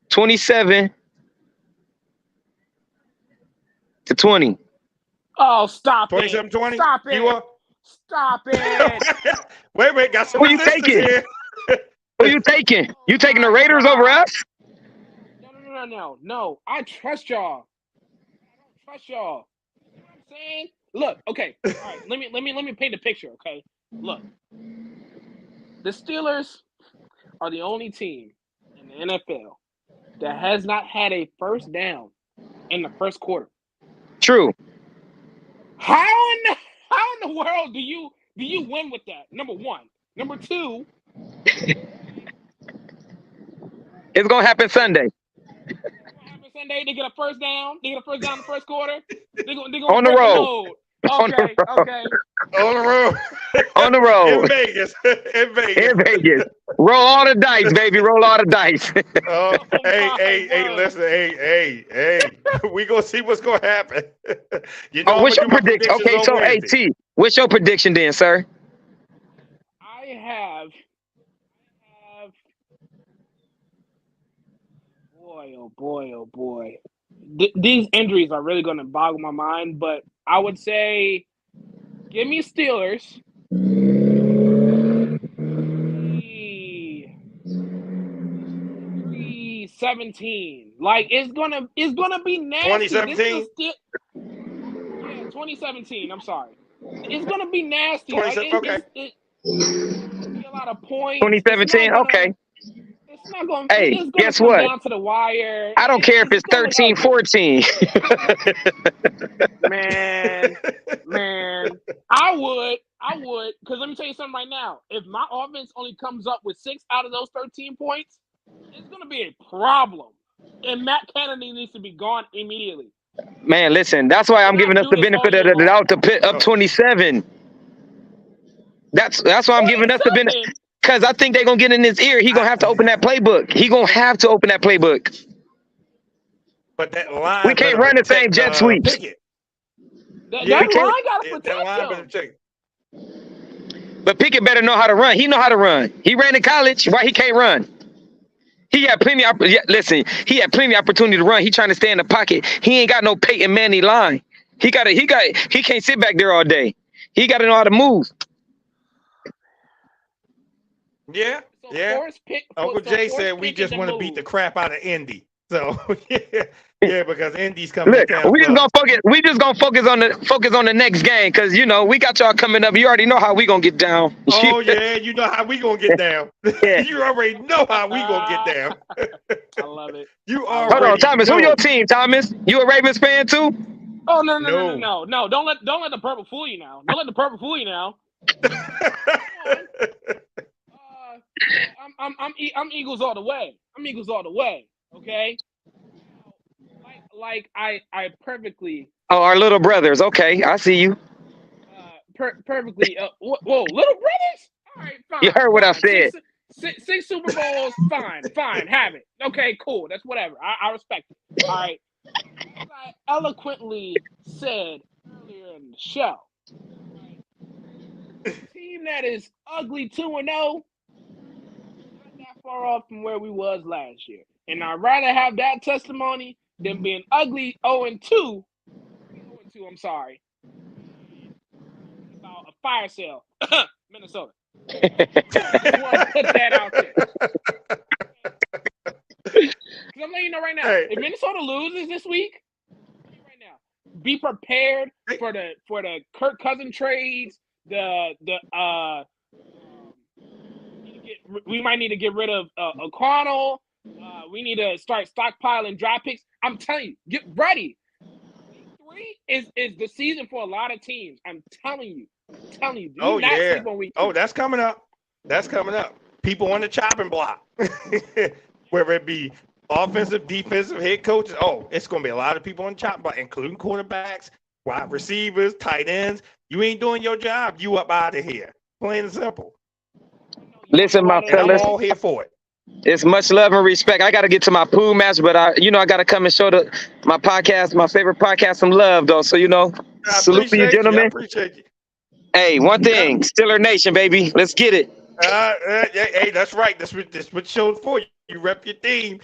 27-20. Oh, stop 27-20? Stop it. Stop it. Wait, got some Who you taking? Here. Who you taking? You taking the Raiders over us? No. I trust y'all. You know what I'm saying? Look, okay. All right, let me paint a picture, okay? Look. The Steelers are the only team in the NFL that has not had a first down in the first quarter. True. How in the world do you win with that? Number one. Number two. It's gonna happen Sunday. Sunday, they get a first down. They get a first down in the first quarter. They go On the break road. load. Okay. On the road. On the road. In Vegas. In Vegas. Roll all the dice, baby. Roll all the dice. Hey, listen, hey. We gonna see what's gonna happen. You know, what's your prediction? Okay, so AT, what's your prediction then, sir? I have oh boy. These injuries are really gonna boggle my mind, but I would say give me Steelers. 3-17. Like it's gonna be nasty. 2017? Yeah, 2017. I'm sorry. It's gonna be nasty. Like okay. It's a lot of points. 2017. Okay. It's not going. Hey, it's gonna guess come what? down to the wire. I don't care if it's 13-14. Man, I would, because let me tell you something right now. If my offense only comes up with 6 out of those 13 points, it's gonna be a problem. And Matt Kennedy needs to be gone immediately. Man, listen, that's why I'm giving us the benefit of the doubt to put up 27. That's why I'm giving us the benefit. Because I think they're going to get in his ear. He's going to have to open that playbook. He's going to have to open that playbook. But that line, we can't run the same jet sweeps. That line got to protect him. But Pickett better know how to run. He know how to run. He ran in college. Why he can't run? He had plenty of opportunity to run. He trying to stay in the pocket. He ain't got no Peyton Manning line. He can't sit back there all day. He got to know how to move. Yeah. Uncle Jay said we just want to beat the crap out of Indy. So yeah, because Indy's coming. Look, we just gonna focus on the next game because we got y'all coming up. You already know how we gonna get down. Oh yeah, you know how we gonna get down. Yeah. You already know how we gonna get down. I love it. You already. Hold on, Thomas. Who your team, Thomas? You a Ravens fan too? Oh no! Don't let the purple fool you now. Don't let the purple fool you now. I'm Eagles all the way. Okay. Like I perfectly. Oh, our little brothers. Okay, I see you. Perfectly. Whoa, little brothers. All right, fine. You heard what I said. Six Super Bowls. Fine. Have it. Okay, cool. That's whatever. I respect it. All right. As I eloquently said earlier in the show, a team that is ugly 2-0. Not that far off from where we was last year. And I'd rather have that testimony than being ugly 0-2. 0-2, I'm sorry. About a fire sale. Minnesota. I just want to put that out there. I'm letting you know right now, if Minnesota loses this week, right now, be prepared for the Kirk Cousins trades, we might need to get rid of O'Connell. We need to start stockpiling draft picks. I'm telling you, get ready. Week 3 is the season for a lot of teams. I'm telling you. Oh yeah. Oh, that's coming up. People on the chopping block, whether it be offensive, defensive, head coaches. Oh, it's going to be a lot of people on the chopping block, including quarterbacks, wide receivers, tight ends. You ain't doing your job. You up out of here. Plain and simple. Listen, my fellas. I'm all here for it. It's much love and respect. I got to get to my pool match, but I got to come and show my podcast, my favorite podcast, some love, though. So, salute to you, gentlemen. I appreciate you. Hey, one thing, Steeler Nation, baby. Let's get it. Hey, that's right. That's what show's for you. You rep your team.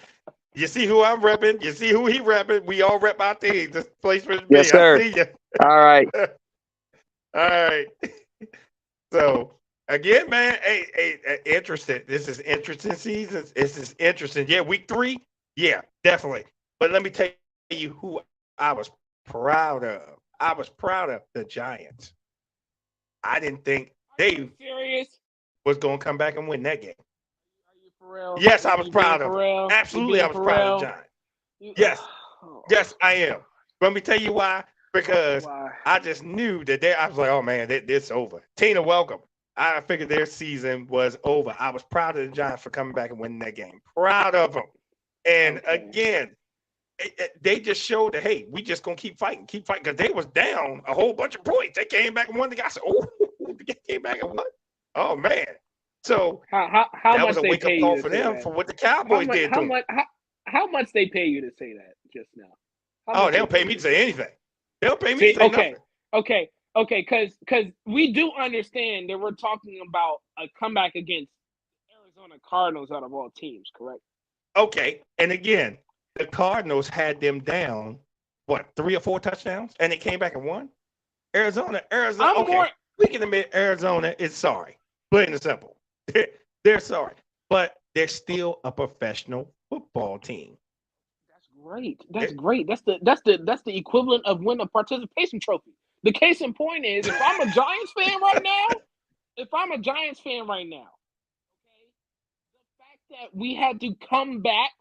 You see who I'm repping. You see who he repping. We all rep our team. This place for me. Yes, sir. I see you. All right. All right. So, again, man, hey, interesting. This is interesting season. This is interesting. Yeah, week 3. Yeah, definitely. But let me tell you who I was proud of. I was proud of the Giants. I didn't think Dave was going to come back and win that game. Are you For real? Yes, I was You proud being of for them. real? Absolutely, You I being was for proud of real? the Giants. You, Yes, oh, yes, I am. Let me tell you why. Because why? I just knew that I was like, oh man, this over. Tina, welcome. I figured their season was over. I was proud of the Giants for coming back and winning that game. Proud of them. And Okay. again, they just showed that, hey, we just gonna keep fighting, because they was down a whole bunch of points. They came back and won the guy said, oh, they came back and won. Oh man. So How that much was a they wake up pay call you for to say them that? for what the How Cowboys much? did to How them. much? How much they pay you to say that just now? How Oh, much they don't pay me to say anything. They don't pay me See, to say nothing. okay, because we do understand that we're talking about a comeback against Arizona Cardinals out of all teams, correct? Okay, and again, the Cardinals had them down, what, 3 or 4 touchdowns, and they came back and won. Arizona. I'm Okay, more. we can admit Arizona is sorry, plain and simple. They're sorry, but they're still a professional football team. That's great. That's great. That's the equivalent of winning a participation trophy. The case in point is, if I'm a Giants fan right now, okay, the fact that we had to come back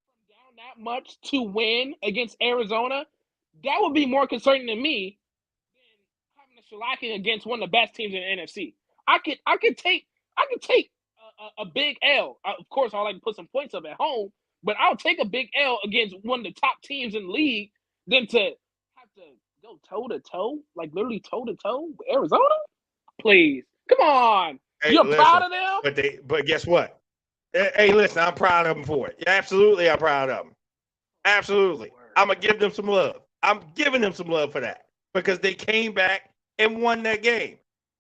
from down that much to win against Arizona, that would be more concerning to me than having a shellacking against one of the best teams in the NFC. I could take a big L. Of course, I like to put some points up at home, but I'll take a big L against one of the top teams in the league than to have to go toe to toe, like literally toe to toe with Arizona. Please, come on. Hey, You're proud listen, of them? but guess what? Hey, listen, I'm proud of them for it. Yeah, absolutely, I'm proud of them. Absolutely, I'm gonna give them some love. I'm giving them some love for that because they came back and won that game.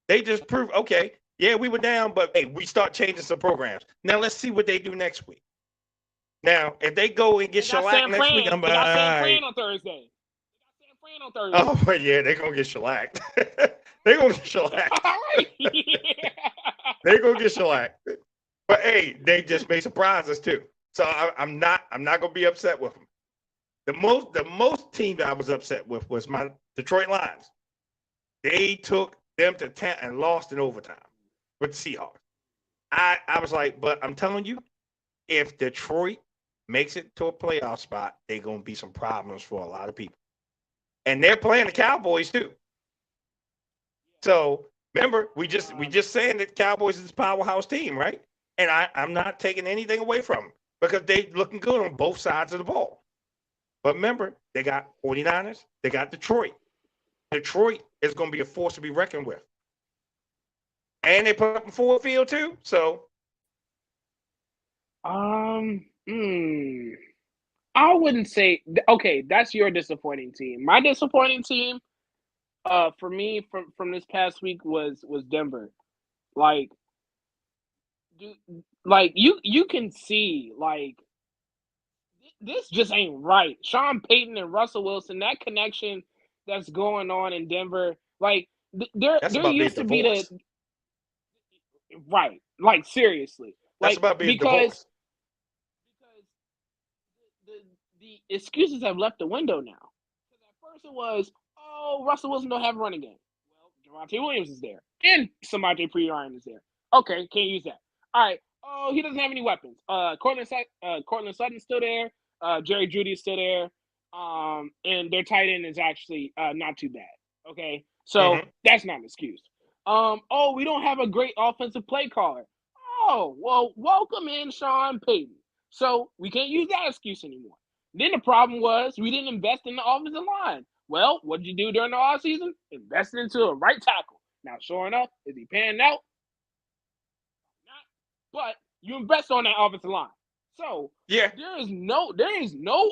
They just proved, okay, yeah, we were down, but hey, we start changing some programs. Now let's see what they do next week. Now, if they go and get They got shellacked San next week, Fran. I'm They got San all Fran right. on Thursday. Oh, but yeah, they're gonna get shellacked. They're gonna get shellacked. All right. They're gonna get shellacked. But hey, they just may surprise us too. So I'm not gonna be upset with them. The most team that I was upset with was my Detroit Lions. They took them to 10 and lost in overtime with the Seahawks. I was like, but I'm telling you, if Detroit makes it to a playoff spot, they're gonna be some problems for a lot of people. And they're playing the Cowboys too. So remember, we just saying that Cowboys is a powerhouse team, right? And I'm not taking anything away from them because they looking good on both sides of the ball. But remember, they got 49ers, they got Detroit. Detroit is going to be a force to be reckoned with. And they put up a Ford Field too. So I wouldn't say okay, that's your disappointing team. My disappointing team, for me from this past week was Denver. Like, you can see like this just ain't right. Sean Payton and Russell Wilson, that connection that's going on in Denver, like there that's there about being used to be the divorced. right, like seriously, That's like about being because divorced. the excuses have left the window now. At first it was, oh, Russell Wilson don't have a running game. Well, Javonte Williams is there, and Samaje Perine is there. Okay, can't use that. All right. Oh, he doesn't have any weapons. Cortland Sutton's still there. Jerry Judy's still there. And their tight end is actually not too bad. Okay, so that's not an excuse. Oh, we don't have a great offensive play caller. Oh, well, welcome in Sean Payton. So we can't use that excuse anymore. Then the problem was we didn't invest in the offensive line. Well, what did you do during the offseason? Invested into a right tackle. Now, sure enough, is he panning out? Not. But you invest on that offensive line. So yeah, there is no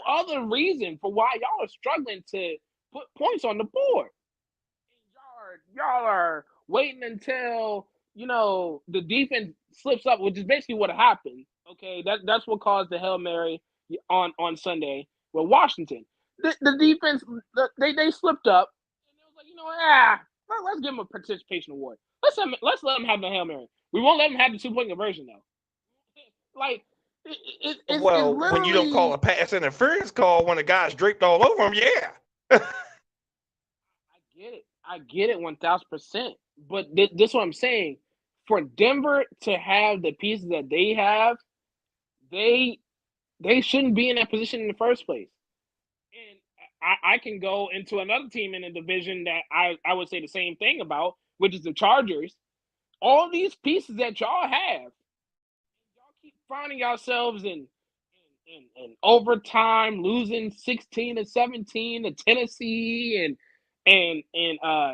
other reason for why y'all are struggling to put points on the board. Y'all are waiting until the defense slips up, which is basically what happened. Okay, that's what caused the Hail Mary on Sunday with Washington. The defense they slipped up, and it was like let's give them a participation award. Let's let them have the Hail Mary. We won't let them have the 2-point conversion though. Like it's well, when you don't call a literally. pass interference call when the guy's draped all over him, yeah. I get it 1,000%. But this is what I'm saying. For Denver to have the pieces that they have, they shouldn't be in that position in the first place. And I can go into another team in the division that I would say the same thing about, which is the Chargers. All these pieces that y'all have, y'all keep finding yourselves in overtime, losing 16-17 to Tennessee, and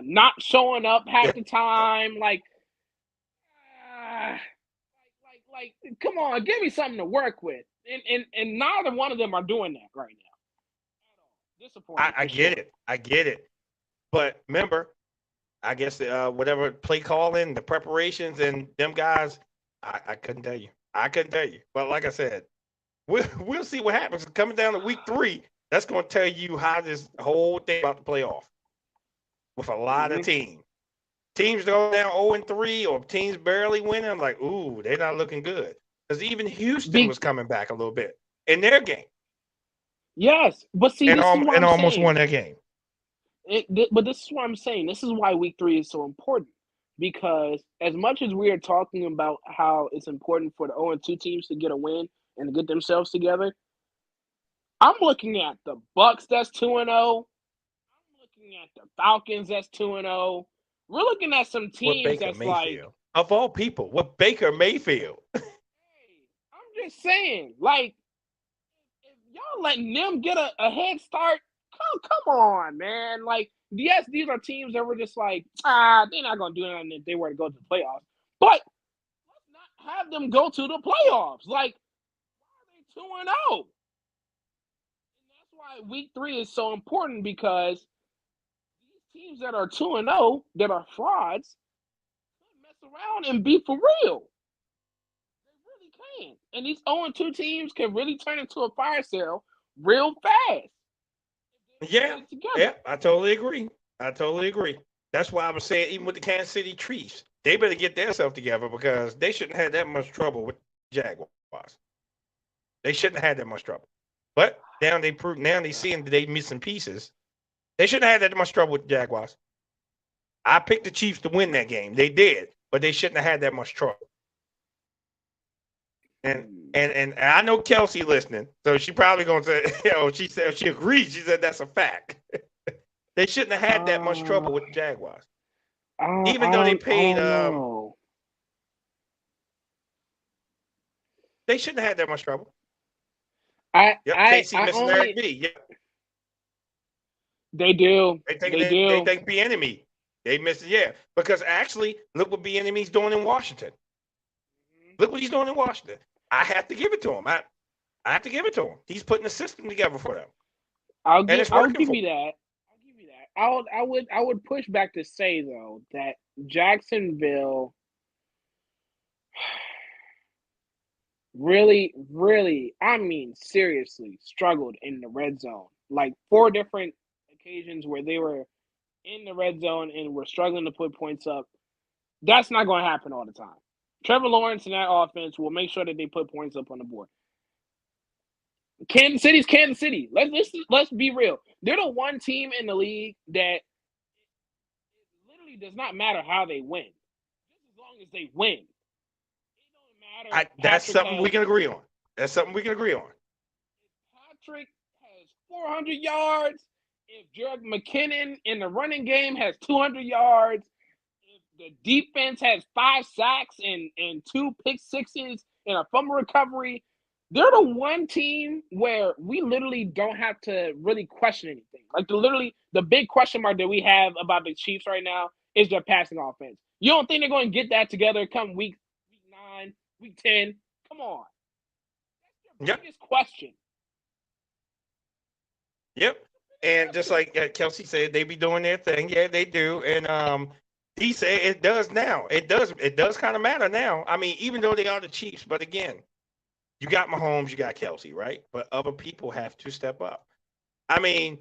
not showing up half the time. Like, come on, give me something to work with. And neither one of them are doing that right now. Disappointing. I get it. I get it. But remember, I guess whatever play calling, the preparations, and them guys, I couldn't tell you. I couldn't tell you. But like I said, we'll see what happens. Coming down to week 3, that's going to tell you how this whole thing about to play off with a lot of teams. Teams go down 0-3 or teams barely winning. I'm like, ooh, they're not looking good. Because even Houston was coming back a little bit in their game. Yes, but see, and this is what I'm almost saying. won their game. But this is what I'm saying. This is why week 3 is so important. Because as much as we are talking about how it's important for the 0-2 teams to get a win and to get themselves together, I'm looking at the Bucks that's 2-0. I'm looking at the Falcons that's 2-0. We're looking at some teams that's Mayfield. Like, of all people, what Baker Mayfield? Hey, I'm just saying, like, if y'all letting them get a head start, come on, man. Like, yes, these are teams that were just like, they're not gonna do anything if they were to go to the playoffs. But let's not have them go to the playoffs. Like, why are they 2-0? And that's why week 3 is so important, because these teams that are 2-0 that are frauds could mess around and be for real. They really can. And these 0-2 teams can really turn into a fire sale real fast. Yeah, I totally agree. That's why I was saying, even with the Kansas City Chiefs, they better get themselves together, because they shouldn't have that much trouble with Jaguars. They shouldn't have had that much trouble. But now they seeing that they missing pieces. They shouldn't have had that much trouble with the Jaguars. I picked the Chiefs to win that game. They did, but they shouldn't have had that much trouble. And I know Kelsey listening, so she probably gonna say, she said she agrees. She said that's a fact. They shouldn't have had that much trouble with the Jaguars, even though they paid. They shouldn't have had that much trouble. Casey missing Eric B. Yep. They do. They think Bieniemy. They miss it, because actually, look what Bieniemy's doing in Washington. Look what he's doing in Washington. I have to give it to him. I have to give it to him. He's putting a system together for them. I'll give you that. I would push back to say, though, that Jacksonville really, really, I mean, seriously struggled in the red zone. Like 4 different occasions where they were in the red zone and were struggling to put points up. That's not going to happen all the time. Trevor Lawrence and that offense will make sure that they put points up on the board. Kansas City's Kansas City. Let's be real. They're the one team in the league that it literally does not matter how they win, just as long as they win. It don't matter. That's something we can agree on. Patrick has 400 yards. If Jerick McKinnon in the running game has 200 yards, if the defense has 5 sacks and 2 pick sixes and a fumble recovery, they're the one team where we literally don't have to really question anything. Like the big question mark that we have about the Chiefs right now is their passing offense. You don't think they're going to get that together come week 9, week 10? Come on. That's their biggest question. Yep. And just like Kelsey said, they be doing their thing. Yeah, they do. And he said it does now. It does kind of matter now. I mean, even though they are the Chiefs, but again, you got Mahomes, you got Kelsey, right? But other people have to step up. I mean,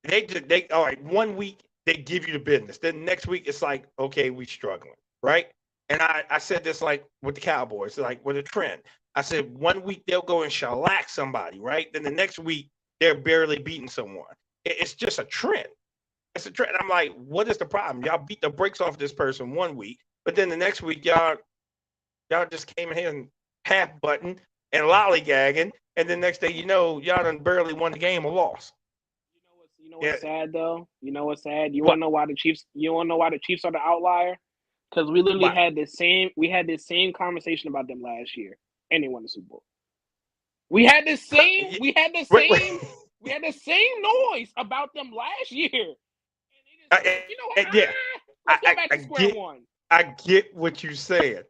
they all right, 1 week they give you the business. Then next week it's like, okay, we struggling, right? And I said this like with the Cowboys, like with a trend. I said 1 week they'll go and shellac somebody, right? Then the next week they're barely beating someone. It's just a trend. It's a trend. I'm like, what is the problem? Y'all beat the brakes off this person 1 week, but then the next week y'all just came in here and half button. and lollygagging, and then next thing you know, y'all done barely won the game or lost. You know what's sad though? You know what's sad? You What? wanna know why the Chiefs? You wanna know why the Chiefs are the outlier? Because we literally Why? had this same conversation about them last year, and they won the Super Bowl. We had the same Wait, wait. noise about them last year. And they just like, you know what? Yeah, Let's go back to square one. I get what you said.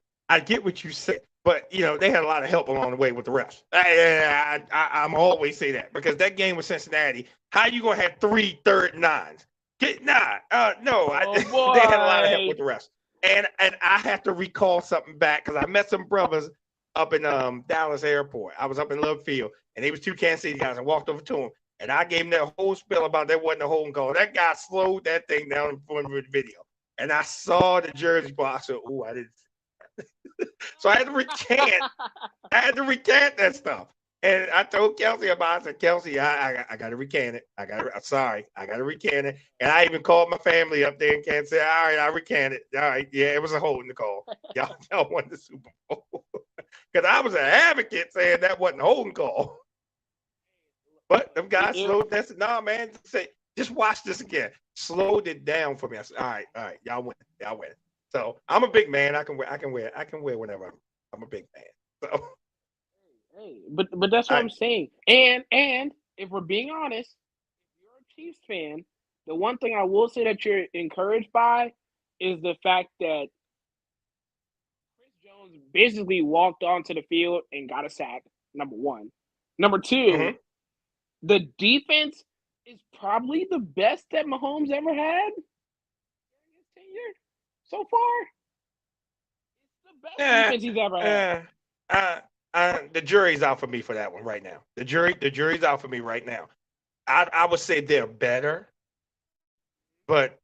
But they had a lot of help along the way with the refs. I'm always say that because that game with Cincinnati, how you gonna have 3 third and nines? No. They had a lot of help with the refs. And I have to recall something back because I met some brothers up in Dallas Airport. I was up in Love Field, and they was 2 Kansas City guys. I walked over to them, and I gave them that whole spiel about there wasn't a holding call. That guy slowed that thing down in front of the video, and I saw the jersey box. I said, "Ooh, I didn't." So I had to recant that stuff. And I told Kelsey about it. I said, Kelsey, I got to recant it. I got to recant it. And I even called my family up there in Kansas City. All right, I recant it. All right, yeah, it was a holding call. Y'all won the Super Bowl. Because I was an advocate saying that wasn't a holding call. But them guys slowed that. Said, nah, man, just watch this again. Slowed it down for me. I said, all right, y'all win. So I'm a big man. I can wear whatever. I'm a big man. So hey, but that's what I'm saying. And if we're being honest, if you're a Chiefs fan, the one thing I will say that you're encouraged by is the fact that Chris Jones basically walked onto the field and got a sack. Number one. Number two, the defense is probably the best that Mahomes ever had in his tenure so far. It's the best defense he's ever had. The jury's out for me for that one right now. The jury's out for me right now. I would say they're better, but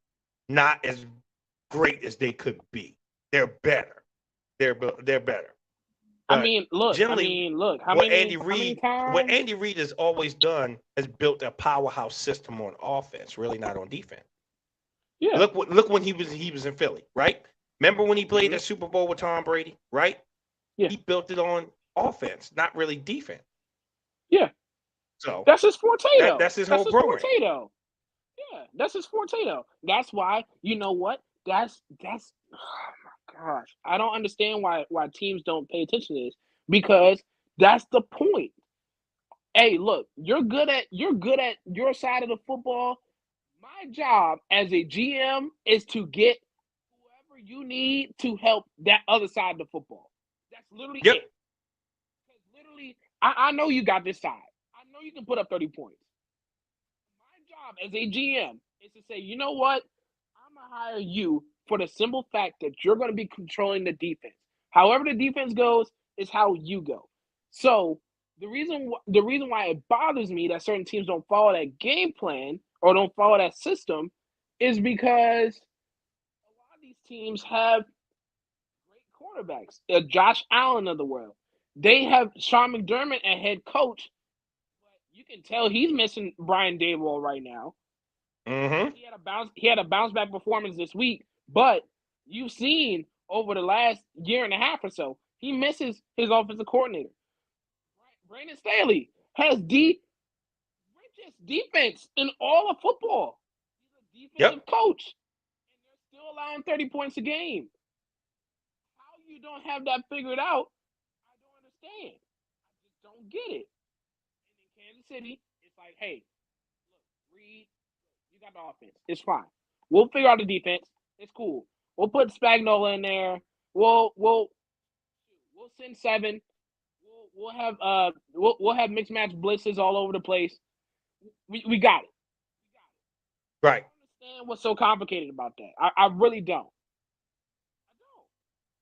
not as great as they could be. They're better. They're better. But I mean, look. What Andy Reid has always done is built a powerhouse system on offense, really not on defense. Yeah. Look when he was in Philly, right? Remember when he played the Super Bowl with Tom Brady, right? Yeah. He built it on offense, not really defense. Yeah. So that's his forte, though. That's his whole program. Forte, though. Yeah, that's his forte, though. That's why, you know what? That's oh my gosh. I don't understand why teams don't pay attention to this, because that's the point. Hey, look, you're good at your side of the football. My job as a GM is to get whoever you need to help that other side of the football. That's literally it. Because literally, I know you got this side. I know you can put up 30 points. My job as a GM is to say, you know what? I'm going to hire you for the simple fact that you're going to be controlling the defense. However the defense goes is how you go. So the reason why it bothers me that certain teams don't follow that game plan or don't follow that system is because a lot of these teams have great quarterbacks. Josh Allen of the world. They have Sean McDermott as head coach, but you can tell he's missing Brian Daboll right now. Mm-hmm. He had a bounce back performance this week, but you've seen over the last year and a half or so, he misses his offensive coordinator. Brandon Staley has the richest defense in all of football. He's a defensive coach, and they're still allowing 30 points a game. How you don't have that figured out, I don't understand. I just don't get it. And in Kansas City, it's like, hey, look, Reed, you got the offense. It's fine. We'll figure out the defense. It's cool. We'll put Spagnuolo in there. We'll send 7. We'll have mixed match blitzes all over the place. We got it. Right. I don't understand what's so complicated about that. I really don't. I don't.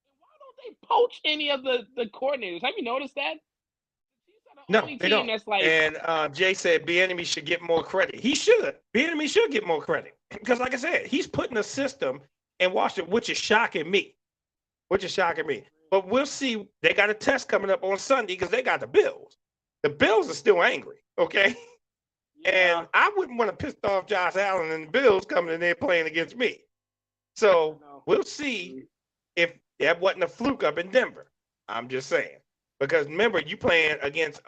And why don't they poach any of the coordinators? Have you noticed that? No, they don't. That's like, and Jay said Bieniemy should get more credit. He should. Bieniemy should get more credit because, like I said, he's putting a system in Washington, which is shocking me. But we'll see. They got a test coming up on Sunday because they got the Bills. The Bills are still angry, okay? Yeah. And I wouldn't want to piss off Josh Allen and the Bills coming in there playing against me. So we'll see if that wasn't a fluke up in Denver. I'm just saying. Because remember, you playing against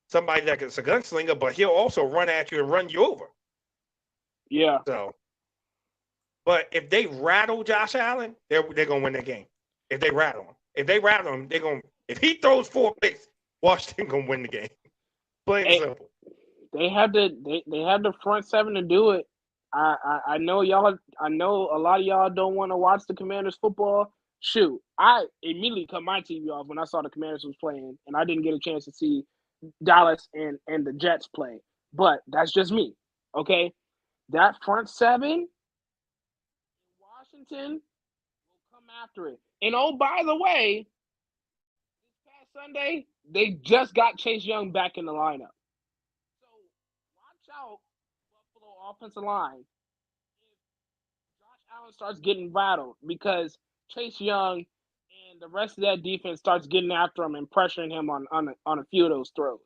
somebody that is a gunslinger, but he'll also run at you and run you over. Yeah. So, but if they rattle Josh Allen, they're gonna win that game. If they rattle him, they're gonna. If he throws 4 picks, Washington gonna win the game. Plain and simple. They had the front seven to do it. I know y'all. I know a lot of y'all don't want to watch the Commanders football. Shoot, I immediately cut my TV off when I saw the Commanders was playing, and I didn't get a chance to see Dallas and the Jets play. But that's just me. Okay, that front seven in Washington will come after it. And oh, by the way, this past Sunday they just got Chase Young back in the lineup. So watch out, Buffalo offensive line. If Josh Allen starts getting rattled because Chase Young and the rest of that defense starts getting after him and pressuring him on a few of those throws.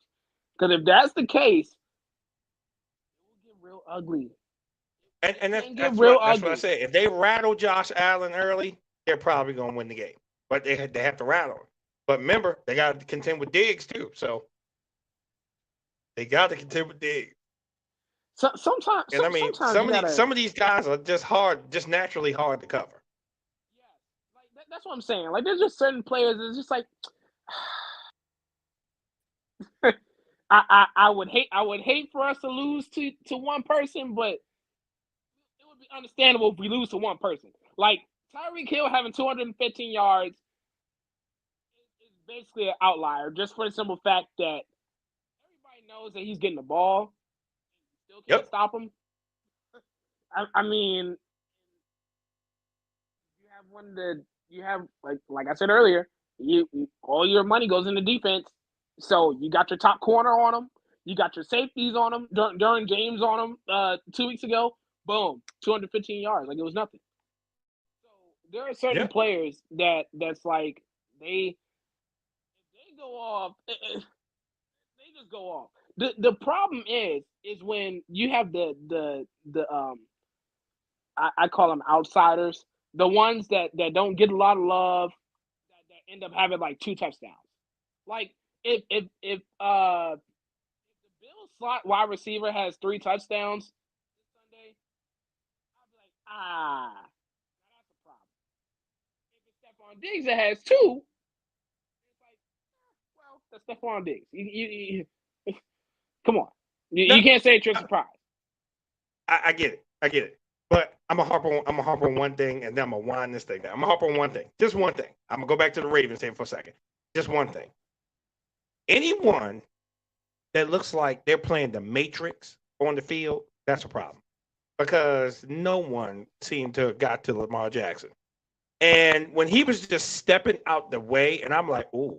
Because if that's the case, it will get real ugly. And that's what I said. If they rattle Josh Allen early, they're probably going to win the game. But they have to rattle him. But remember, they got to contend with Diggs too. So they got to contend with Diggs. So, sometimes, and I mean, some of these guys are just naturally hard to cover. Yeah, like that's what I'm saying. Like there's just certain players. It's just like I would hate for us to lose to one person, but it would be understandable if we lose to one person. Like Tyreek Hill having 215 yards is basically an outlier, just for the simple fact that everybody knows that he's getting the ball. Still can't stop him. I mean, you have like I said earlier, you all your money goes into defense. So you got your top corner on him, you got your safeties on him. During James on him 2 weeks ago, boom, 215 yards, like it was nothing. So there are certain players that's like they go off, they just go off. The problem is when you have the I call them outsiders, the ones that don't get a lot of love, that end up having like 2 touchdowns. Like if the Bills slot wide receiver has 3 touchdowns this Sunday, I'll be like, that's a problem. If it's Stephon Diggs that has 2, it's like, well, that's Stephon Diggs. You come on. You can't say it's your surprise. I get it. But I'm gonna harp on one thing, and then I'm gonna wind this thing down. I'm gonna harp on one thing, just one thing. I'm gonna go back to the Ravens here for a second. Just one thing. Anyone that looks like they're playing the Matrix on the field, that's a problem, because no one seemed to have got to Lamar Jackson. And when he was just stepping out the way, and I'm like, ooh,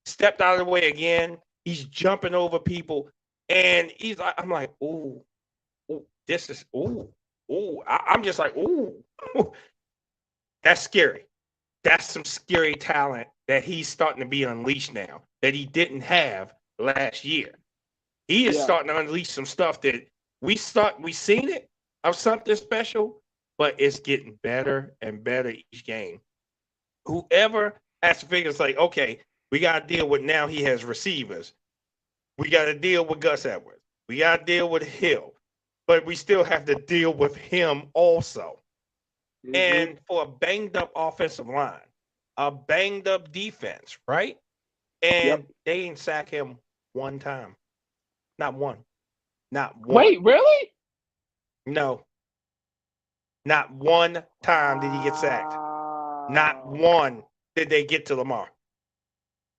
stepped out of the way again. He's jumping over people, and I'm like, ooh, this is, I'm just like, ooh, that's scary. That's some scary talent that he's starting to be unleashed now that he didn't have last year. He is starting to unleash some stuff that we seen it of something special, but it's getting better and better each game. Whoever has to figure, it's like, okay, we got to deal with, now he has receivers. We got to deal with Gus Edwards. We got to deal with Hill. But we still have to deal with him also. Mm-hmm. And for a banged up offensive line, a banged up defense, right? And they ain't sack him one time. Not one. Wait, really? No. Not one time did he get sacked. Not one did they get to Lamar.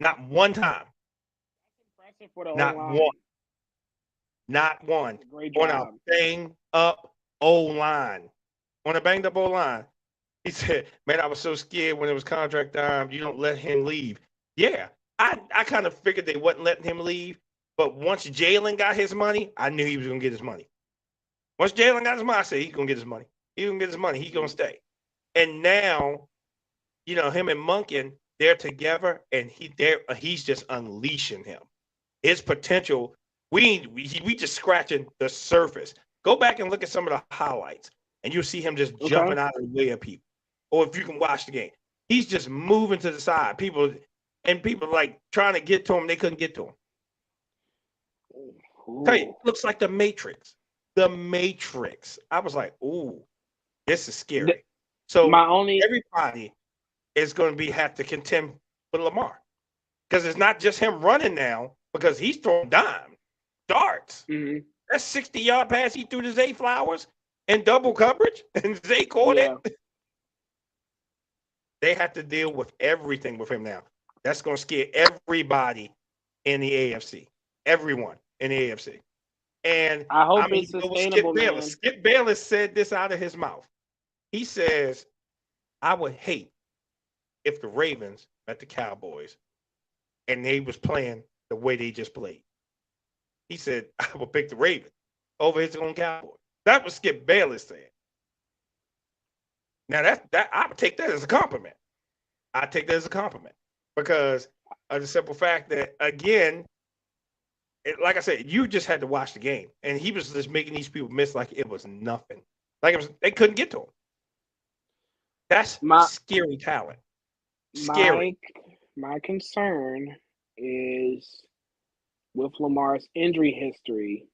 Not one time. That's impressive for the Not O-line. one. Not one. On a banged up O-line. On a banged up O-line. He said, man, I was so scared when it was contract time. You don't let him leave. Yeah, I kind of figured they wasn't letting him leave. But once Jalen got his money, I knew he was going to get his money. Once Jalen got his money, I said, he's going to get his money. He's going to get his money. He's going to stay. And now, him and Monken, they're together, and he's just unleashing him. His potential, we just scratching the surface. Go back and look at some of the highlights, and you'll see him just jumping out of the way of people. Or if you can watch the game, he's just moving to the side. People, and people like trying to get to him, they couldn't get to him. Ooh. Tell you, looks like the Matrix. The Matrix. I was like, ooh, this is scary. So everybody is going to have to contend with Lamar because it's not just him running now because he's throwing darts. Mm-hmm. That 60-yard pass he threw to Zay Flowers in double coverage, and Zay caught it. They have to deal with everything with him now. That's going to scare everybody in the AFC. Everyone in the AFC. And I hope it's sustainable, man. Skip Bayless said this out of his mouth. He says, I would hate if the Ravens met the Cowboys and they was playing the way they just played. He said, I would pick the Ravens over his own Cowboys. That's what Skip Bayless said. Now, that I would take that as a compliment. I take that as a compliment because of the simple fact that, again, like I said, you just had to watch the game, and he was just making these people miss like it was nothing. Like they couldn't get to him. That's scary talent. Scary. My concern is with Lamar's injury history.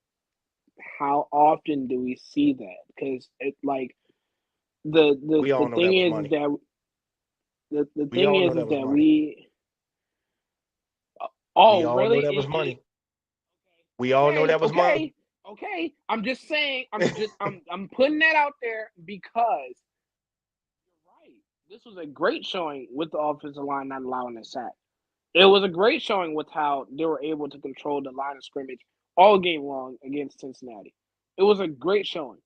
How often do we see that? Because it like the thing is that the thing is that we all really know that was money. We all know that was money. Okay, I'm just saying. I'm putting that out there because you're right. This was a great showing with the offensive line not allowing a sack. It was a great showing with how they were able to control the line of scrimmage all game long against Cincinnati. It was a great showing.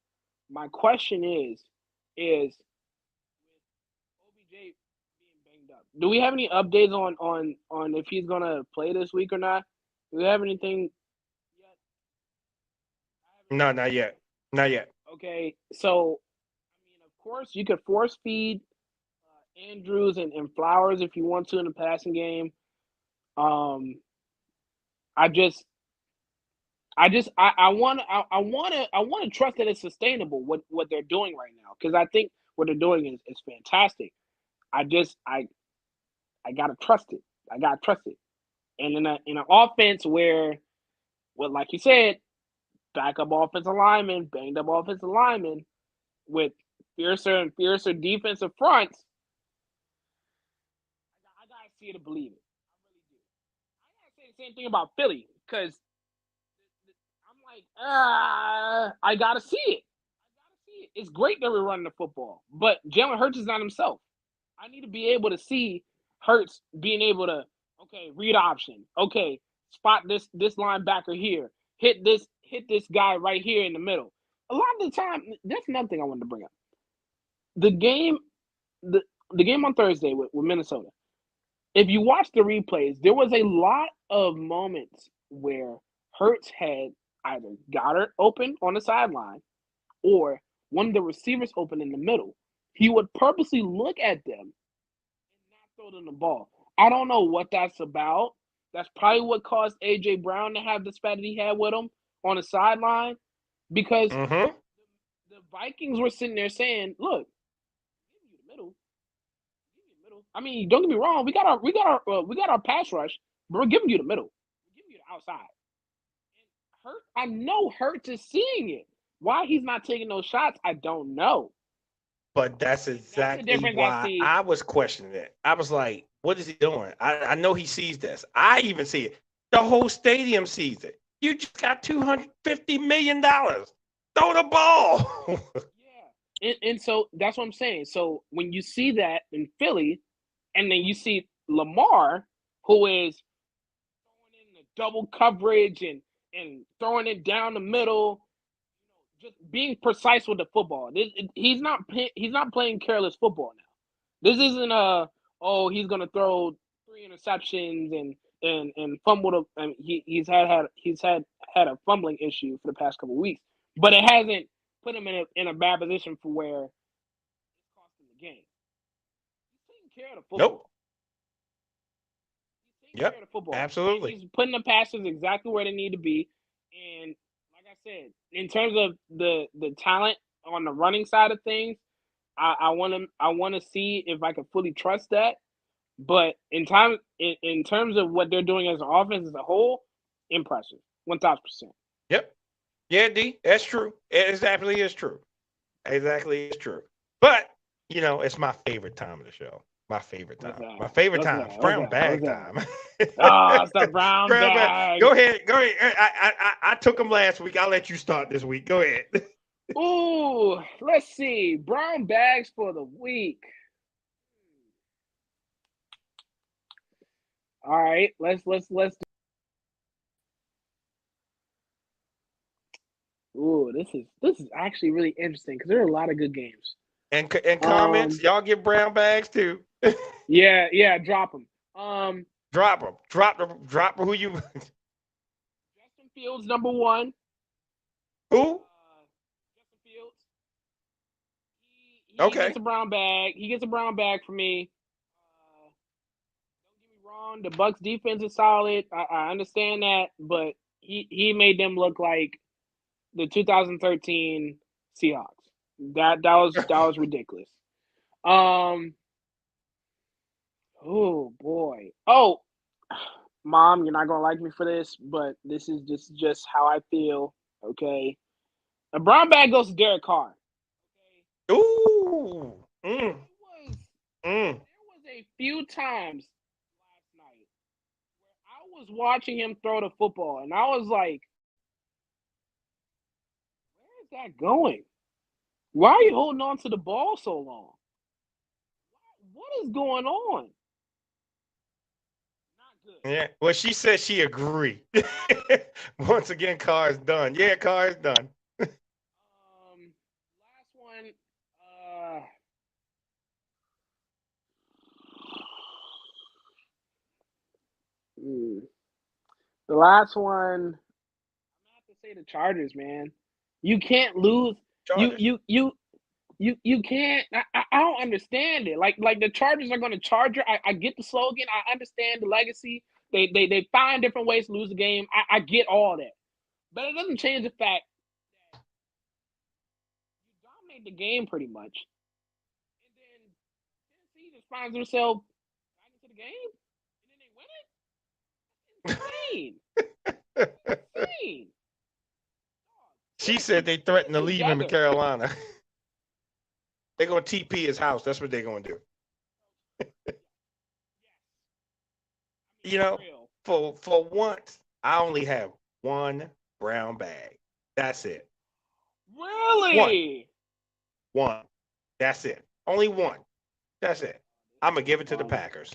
My question is OBJ being banged up? Do we have any updates on if he's gonna play this week or not? Do we have anything? No, not yet. Not yet. Okay, so I mean, of course, you could force feed Andrews and Flowers if you want to in the passing game. I want to trust that it's sustainable what they're doing right now because I think what they're doing is fantastic. I gotta trust it. I gotta trust it. And in an offense where, well, like you said, backup offensive linemen, banged up offensive linemen with fiercer and fiercer defensive fronts, I gotta see it to believe it. I really do. I gotta say the same thing about Philly because I'm like, I gotta see it. It's great that we're running the football, but Jalen Hurts is not himself. I need to be able to see Hurts being able to, okay, read option, okay, spot this linebacker here, hit this guy right here in the middle. A lot of the time, that's another thing I wanted to bring up. The game on Thursday with Minnesota. If you watch the replays, there was a lot of moments where Hurts had either Goddard open on the sideline or one of the receivers open in the middle. He would purposely look at them and not throw them the ball. I don't know what that's about. That's probably what caused A.J. Brown to have the spat that he had with him on the sideline because the Vikings were sitting there saying, look, give you the middle. I mean, don't get me wrong. We got our pass rush, but we're giving you the middle. We're giving you the outside. And I know Hurts is seeing it. Why he's not taking those shots, I don't know. But that's exactly why I was questioning it. I was like, what is he doing? I know he sees this. I even see it. The whole stadium sees it. You just got $250 million. Throw the ball. Yeah. And so that's what I'm saying. So when you see that in Philly, and then you see Lamar, who is throwing in the double coverage and throwing it down the middle, just being precise with the football. He's not playing careless football now. This isn't he's gonna throw 3 interceptions and fumble. He's had a fumbling issue for the past couple of weeks, but it hasn't put him in a bad position for where it's costing the game. He's taking care of the football. Nope. He's taking care of the football. Absolutely. He's putting the passes exactly where they need to be, and like I said, in terms of the talent on the running side of things, I want to see if I can fully trust that. But in terms of what they're doing as an offense as a whole, impressive, 1,000%. Yep. Yeah, D, that's true. It exactly is true. Exactly is true. But it's my favorite time of the show. My favorite What's time. that? My favorite What's time. that? What's Brown that? What's bag that? time. It's the brown Brown bag. bag. Go ahead. Go ahead. I took them last week. I'll let you start this week. Go ahead. Ooh, let's see. Brown bags for the week. All right, let's. Ooh, this is actually really interesting because there are a lot of good games. And comments, y'all get brown bags too. Yeah, drop them. Drop them. Drop who you. Justin Fields #1. Who? Justin Fields. He Okay. gets a brown bag. He gets a brown bag for me. Don't get me wrong. The Bucs defense is solid. I understand that, but he made them look like the 2013 Seahawks. That was ridiculous. Oh boy. Oh, Mom, you're not gonna like me for this, but this is just how I feel. Okay. A brown bag goes to Derek Carr. Okay. Ooh. There was a few times last night where I was watching him throw the football, and I was like, "Where is that going? Why are you holding on to the ball so long? What is going on?" Not good. Yeah. Well, she said she agreed. Once again, Carr is done. Yeah, Carr is done. Last one. The last one. I'm gonna have to say the Chargers, man. You can't lose. Chargers. You can't. I don't understand it. Like the Chargers are going to charge you. I get the slogan. I understand the legacy. They find different ways to lose the game. I get all that, but it doesn't change the fact that you dominate the game pretty much, and then Tennessee just finds themselves back into the game, and then they win it. Insane. She said they threatened to leave him in Carolina. They're going to TP his house. That's what they're going to do. For once, I only have one brown bag. That's it. Really? One. That's it. Only one. That's it. I'm going to give it to the Packers.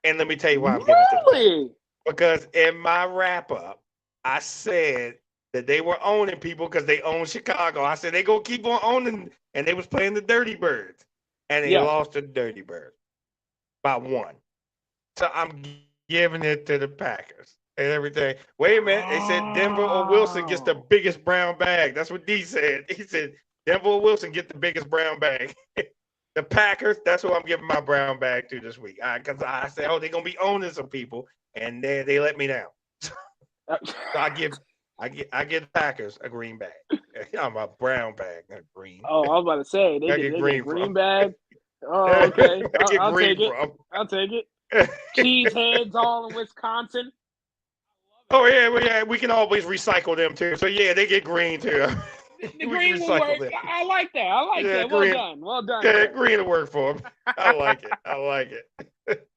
And let me tell you why I'm giving it to the Packers. Because in my wrap-up, I said that they were owning people because they own Chicago. I said they going to keep on owning, and they was playing the Dirty Birds. And they lost to the Dirty Birds by one. So I'm giving it to the Packers and everything. Wait a minute. They said Denver or Wilson gets the biggest brown bag. That's what D said. He said Denver or Wilson get the biggest brown bag. The Packers, that's who I'm giving my brown bag to this week. Because I said, they're going to be owning some people, and they let me down. So I give the Packers a green bag. I'm a brown bag, not green. Oh, I was about to say they get green bag. Oh, okay. I'll take it. I'll take it. Cheeseheads all in Wisconsin. Oh yeah, well, yeah, we can always recycle them too. So yeah, they get green too. The green will work. I like that. I like that. Well green, done. Well done. Yeah, green will work for them. I like it.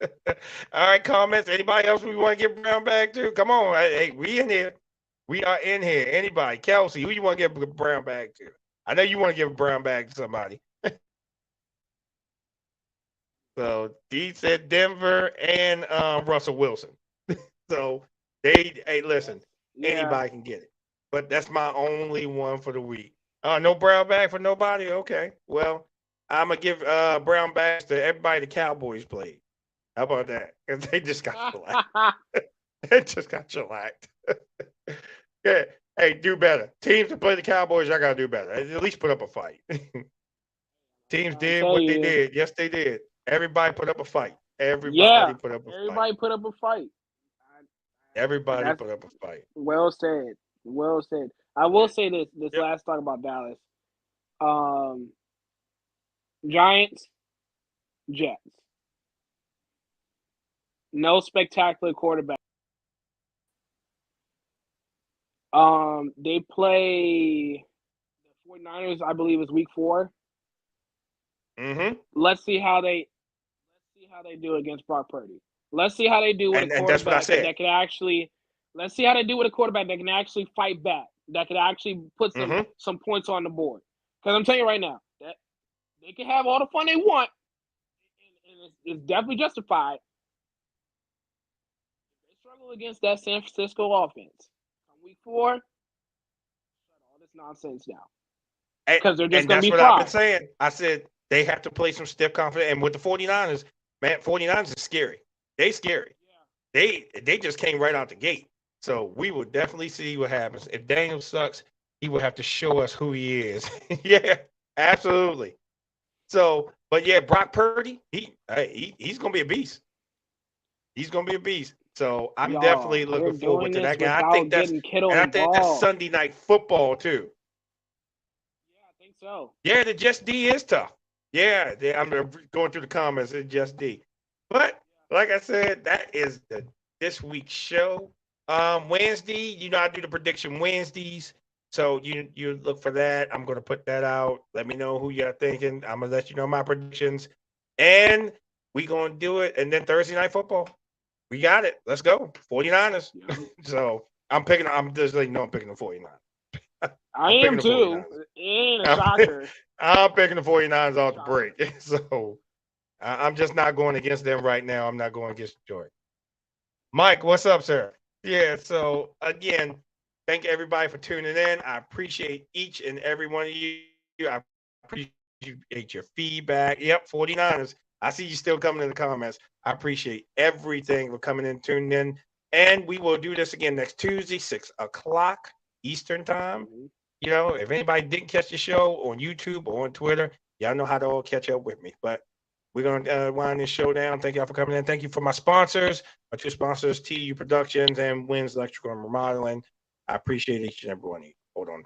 All right, comments. Anybody else we want to get brown bag to? Come on. Hey, we in here. We are in here. Anybody? Kelsey, who you want to give a brown bag to? I know you want to give a brown bag to somebody. So D said Denver and Russell Wilson. So listen, anybody can get it. But that's my only one for the week. No brown bag for nobody? Okay. Well, I'm going to give brown bags to everybody the Cowboys played. How about that? Because they just got shellacked. They just got shellacked. Yeah. Hey, do better. Teams that play the Cowboys, y'all got to do better. At least put up a fight. Teams did what they did. Yes, they did. Everybody put up a fight. Everybody put up a fight. Everybody put up a fight. Everybody put up a fight. Well said. Well said. I will say this last talk about Dallas. Giants, Jets. No spectacular quarterback. They play the 49ers, I believe, is week 4. Mm-hmm. Let's see how they do against Brock Purdy. Let's see how they do with a And that's what I quarterback said. that can actually. Let's see how they do with a quarterback that can actually fight back, that can actually put some points on the board. Because I'm telling you right now, that they can have all the fun they want, and it's definitely justified. If they struggle against that San Francisco offense on week 4, shut all this nonsense down. Because they're just going to be fried. That's what I've been saying. I said they have to play some stiff confidence. And with the 49ers, man, 49ers is scary. They scary. Yeah. They just came right out the gate. So we will definitely see what happens. If Daniel sucks, he will have to show us who he is. Yeah, absolutely. So, but yeah, Brock Purdy, he's gonna be a beast. He's gonna be a beast. So I'm definitely looking forward to that game. I think that's Sunday Night Football too. Yeah, I think so. Yeah, the Just D is tough. Yeah, I'm going through the comments. It's Just D. But like I said, that is this week's show. Wednesday, I do the prediction Wednesdays. So you look for that. I'm going to put that out. Let me know who you're thinking. I'm going to let you know my predictions. And we going to do it. And then Thursday Night Football. We got it. Let's go. 49ers. So I'm just letting you know I'm picking the 49ers. I am too. It ain't a shocker. I'm picking the 49ers off the break. So I'm just not going against them right now. I'm not going against Detroit. Mike, what's up, sir? Yeah, so again, thank everybody for tuning in. I appreciate each and every one of you. I appreciate your feedback. Yep, 49ers. I see you still coming in the comments. I appreciate everything for coming in, tuning in. And we will do this again next Tuesday, 6 o'clock Eastern time. If anybody didn't catch the show on YouTube or on Twitter, y'all know how to all catch up with me. But we're going to wind this show down. Thank y'all for coming in. Thank you for my sponsors, my 2 sponsors, TU Productions and Wins Electrical and Remodeling. I appreciate each and every one of you. Hold on.